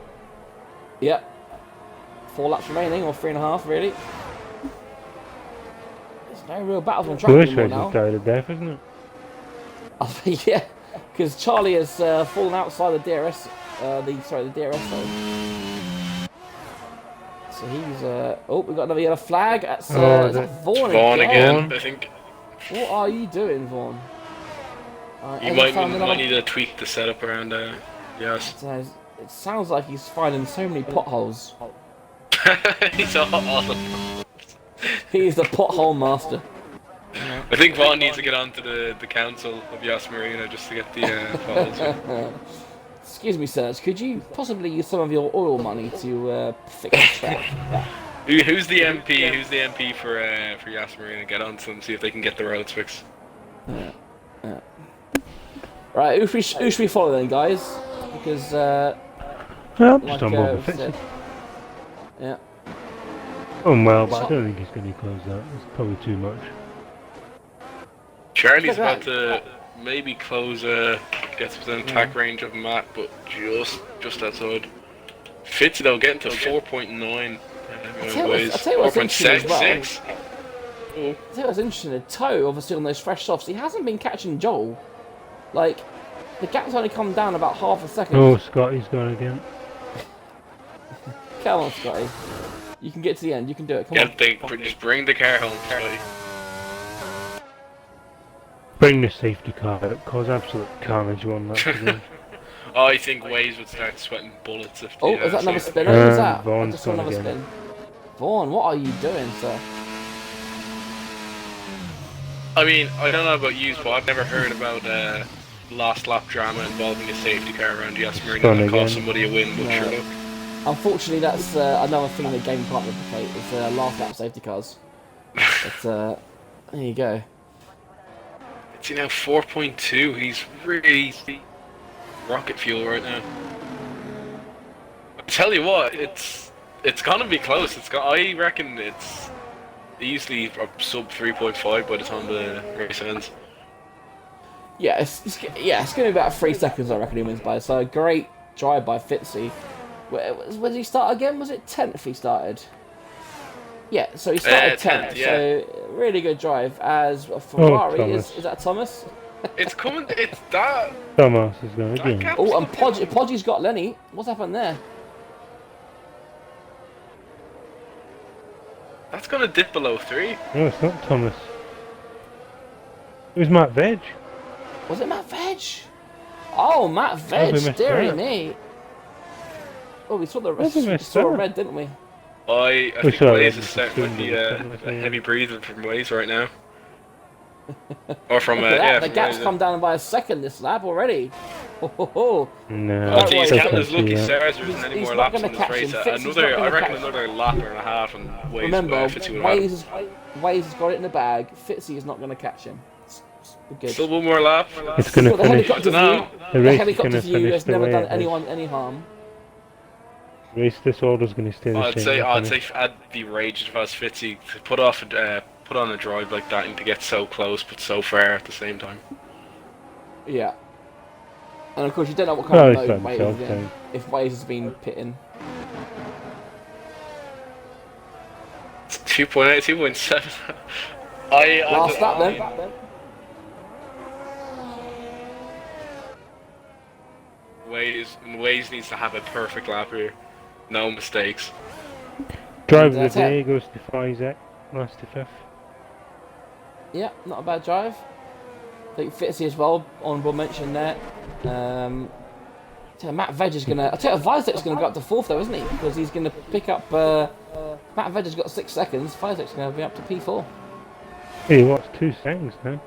Yep. 4 laps remaining, or 3.5 really. There's no real battles on track Bush anymore race now. has died to death, isn't it? I think, yeah, because Charlie has fallen outside the DRS, the DRS zone. So he's, oh, we've got another yellow flag. That's is that Vaughn Vaughn again? again, I think. What are you doing, Vaughn? You might need to tweak the setup around yes. It sounds like he's finding so many potholes. He's awesome. He's the pothole master. I think Vaughn needs to get onto the council of Yas Marina just to get the potholes. Excuse me, sirs. Could you possibly use some of your oil money to fix the track? Yeah. Who's the MP? Who's the MP for Yas Marina? Get on to them, see if they can get the roads fixed. Yeah. Right, who should we follow then, guys? Because I'm like, just on board with said- Fitzy. yeah. Oh well, but I don't think he's going to close that. It's probably too much. Charlie's Look at about to maybe close gets within attack range of Matt, but just outside. Fitzy though getting to 4.9. I'll tell you what's interesting as well. 4.6. Oh. I think what's interesting, Toe, obviously on those fresh softs, he hasn't been catching Joel. Like, the gap's only come down about half a second. Oh, Scotty's gone again. Come on, Scotty. You can get to the end, you can do it, come on. Just bring the car home, Scotty. Bring the safety car out, cause absolute carnage on that today. I think Waze would start sweating bullets if Oh, the, is that another safety- spinner? Who's that? I Vaughan's just saw gone another again. spin. Vaughn, what are you doing, sir? I mean, I don't know about you, but I've never heard about last lap drama involving a safety car around Yas Marina gone that cost again. somebody a win, but No. sure look. Unfortunately, that's another thing the game can't replicate. It's last lap safety cars. But there you go. It's now 4.2. He's really rocket fuel right now. I tell you what, it's gonna be close. I reckon it's easily a sub 3.5 by the time the race ends. Yeah, it's going to be about 3 seconds, I reckon he wins by. So, a great drive by Fitzy. Where did he start again? Was it 10th he started? Yeah, so he started 10th. yeah. So, really good drive. As a Ferrari, Thomas. is that Thomas? It's coming. It's that. Thomas is going that again. gap's Oh, and coming. Podgy's got Lenny. What's happened there? That's gonna dip below 3. No, it's not Thomas. It was Matt Veg. Was it Matt Veg? Oh, Matt How did we Veg, miss dearie that? me. Oh, we saw the How did we miss saw a that? red, didn't we? I We think saw Waze it is starting with the yeah. heavy breathing from Waze right now. Or from Look at that, the from gap's Waze. come down by a second this lap already. Ho, ho, ho. No, Well, Don't geez, worry, counting as Fitzy, lucky yeah. stars, there isn't any He's more not laps gonna on this catch race. him. Fitzy's not I gonna reckon catch him. another lap and a half, and Waze Remember, Fitzy would have it. Waze has got it in the bag. Fitzy is not going to catch him. We're good. Still one more lap. It's going Still, to the finish. helicopter No. view, The the race is helicopter going to view finish has the never way done it is. anyone any harm. Race disorder's going to stay the I'd same. say the I'd finish. say I'd be raged if I was Fitzy to put on a drive like that and to get so close but so far at the same time. Yeah. And of course, you don't know what kind Oh, of he's mode let Waze himself is in. down. If Waze has been pitting. It's 2.8, 2.7. I Last lap I- then. Waze needs to have a perfect lap here. No mistakes. Driver of the That's it. day goes to Isaac, last to 5th. Yeah, not a bad drive. I think Fitzy as well, honourable mention there. So Matt Veg is gonna. I tell you, Vizek's gonna go up to 4th though, isn't he? Because he's gonna pick up. Matt Veg has got 6 seconds. Vizek's gonna be up to P4. Hey, what's 2 seconds now?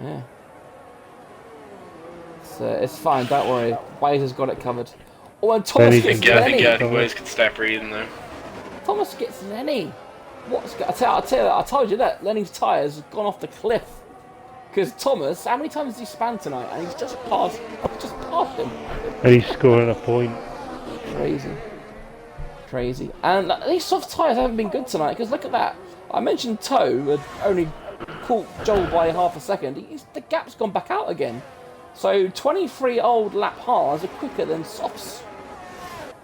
Yeah. It's fine. Don't worry. Waze has got it covered. Oh, and Thomas Lenny gets can I think Lenny. Waze can start breathing now. Thomas gets Lenny. What's? I tell you, I told you that Lenny's tyres have gone off the cliff. Because Thomas, how many times has he spanned tonight? And he's just passed him. And he's scoring a point. Crazy. And these soft tyres haven't been good tonight. Because look at that. I mentioned Toe had only caught Joel by half a second. The gap's gone back out again. So 23 old lap hards are quicker than softs.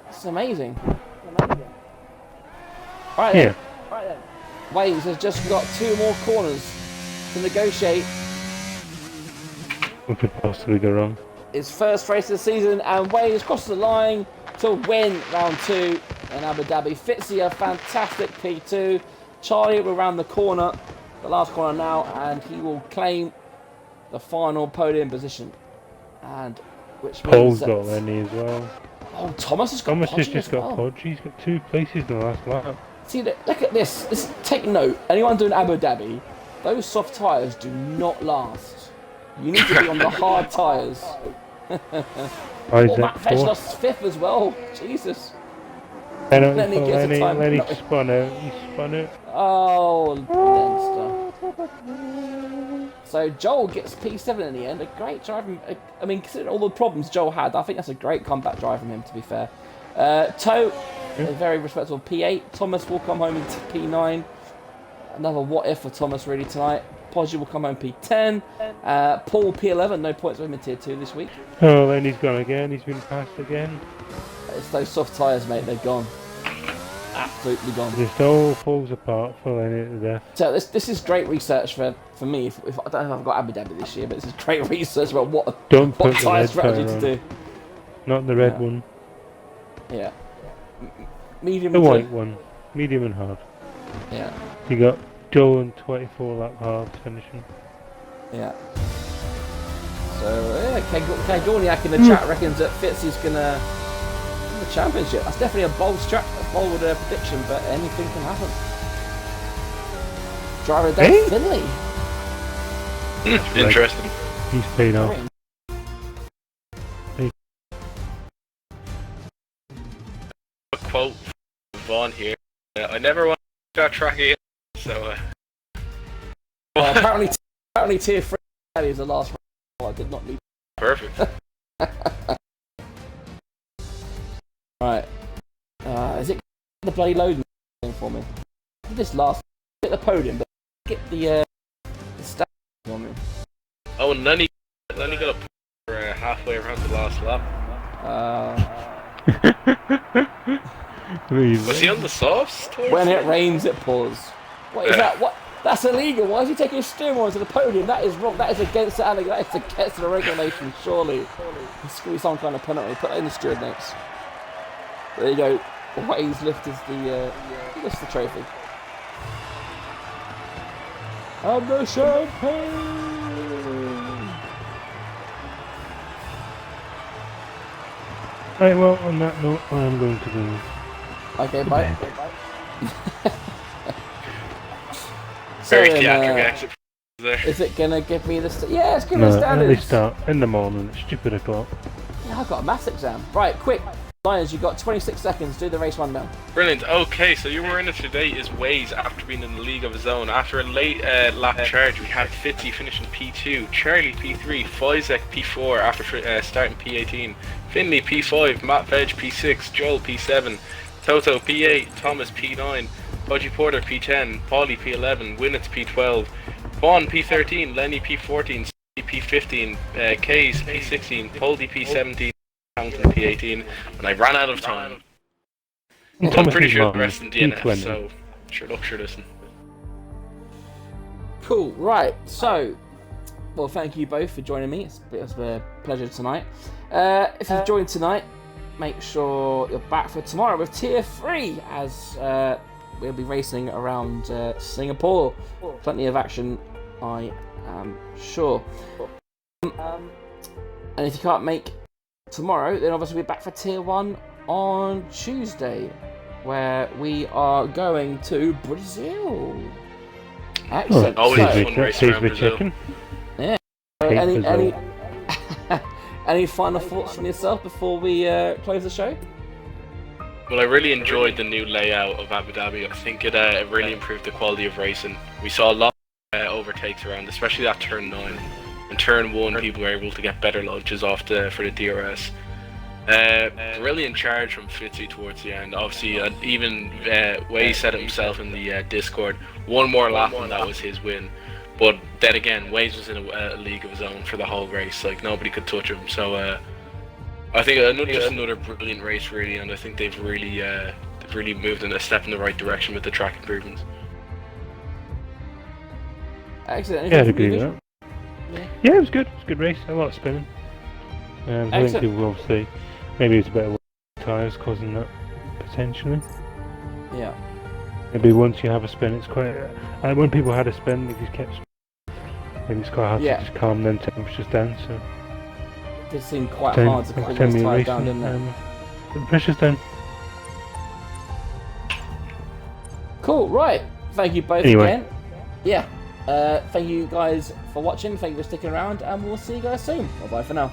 It's amazing. Right then. Yeah. Waze has just got 2 more corners to negotiate What could possibly go wrong? his first race of the season, and Waze crosses the line to win round 2 in Abu Dhabi. Fitzy a fantastic P2. Charlie will round the corner, the last corner now, and he will claim the final podium position. And which Paul's means got Lenny as well. oh, Thomas has got Thomas has Podgy just as got well. Podgy. He's got 2 places in the last lap. See, look at this. Take note. Anyone doing Abu Dhabi, those soft tyres do not last. You need to be on the hard tyres. Isaac Matt Fetch 4th. lost 5th as well. Jesus. Penalty Lenny for gets a Lenny. time Lenny penalty. spun out. He spun out. Oh, Leinster. So Joel gets P7 in the end. A great drive from, I mean, considering all the problems Joel had, I think that's a great comeback drive from him, to be fair. Toe, a very respectable P8. Thomas will come home into P9. Another what if for Thomas really tonight. Podgy will come home P10. Paul P11, no points for him in Tier 2 this week. Oh, Lenny's gone again. He's been passed again. It's those soft tyres, mate, they're gone. Absolutely gone. Just all falls apart for Lenny to death. So this is great research for me. If I don't know if I've got Abu Dhabi this year, but this is great research about what tyre strategy to do. Not the red one. Yeah. Medium. The white one. Medium and hard. Yeah. You got Joel and 24 lap hard finishing. Yeah. So yeah, Kagorniak in the chat reckons that Fitzy's gonna win the championship. That's definitely a bold prediction, but anything can happen. Driver Dave Finley. Interesting. He's paid off. A quote from Vaughn here. I never want to that track again, so. Well, apparently Tier 3 is the last round. I did not need. Perfect. Right. Is it the bloody loading thing for me? This last get the podium, but get the stats for me. Oh, and Lenny got up for halfway around the last lap. Was he on the softs? When it rains, it pours. What is that? What? That's illegal. Why is he taking his steering wheel to the podium? That is wrong. That is against the regulation. Surely, it's gonna be some kind of penalty. Put that in the steward notes. There you go. Wade's lifted the trophy. And the champagne. Right, well, on that note, I'm going to go. Okay, bye. Very So, theatrical exit there. is it gonna give me the? Yeah, it's giving No, me they standards. start in the morning. It's stupid o'clock. Yeah, I've got a maths exam. Right, quick. Lions, you've got 26 seconds. Do the race rundown. Brilliant. Okay, so you were in it today is Waze after being in the league of his own. After a late lap charge, we had Fitzy finishing P2, Charlie P3, Foizek P4 after starting P18, Finley P5, Matt Veg P6, Joel P7, Toto P8, Thomas P9, Pudgy Porter P10, Paulie P11, Winnets P12, Vaughn P13, Lenny P14, P15, Kays P16, Poldy P17, Fountain P18, and I ran out of time. So I'm pretty sure the rest in DNF, so sure listen. Cool, right, so, well, thank you both for joining me. It's a pleasure tonight. If you've joined tonight, make sure you're back for tomorrow with Tier 3, as we'll be racing around Singapore. Plenty of action, I am sure. And if you can't make tomorrow, then obviously we're back for Tier 1 on Tuesday, where we are going to Brazil. Excellent. Always a fun race around Brazil. Chicken. Yeah. Any final thoughts from yourself before we close the show? Well, I really enjoyed the new layout of Abu Dhabi. I think it really improved the quality of racing. We saw a lot of overtakes around, especially that turn 9. In turn 1, people were able to get better launches for the DRS. Brilliant charge from Fitzy towards the end. Obviously, even Way said it himself in the Discord, one more lap and that was his win. But then again, Waze was in a league of his own for the whole race. Like, nobody could touch him. So I think just another brilliant race, really. And I think they've really moved in a step in the right direction with the track improvements. Excellent. Yeah, I'd agree with that. Yeah, it was good. It was a good race. A lot of spinning. I think people will see. Maybe it's a bit of tyres causing that, potentially. Yeah. Maybe once you have a spin, it's quite. When people had a spin, they just kept. Maybe it's quite hard to just calm them temperatures down. So. It did seem quite hard to cool those tyres down, didn't it? The pressure's down. Cool. Right. Thank you both again. Yeah. Thank you guys for watching. Thank you for sticking around, and we'll see you guys soon. Bye bye for now.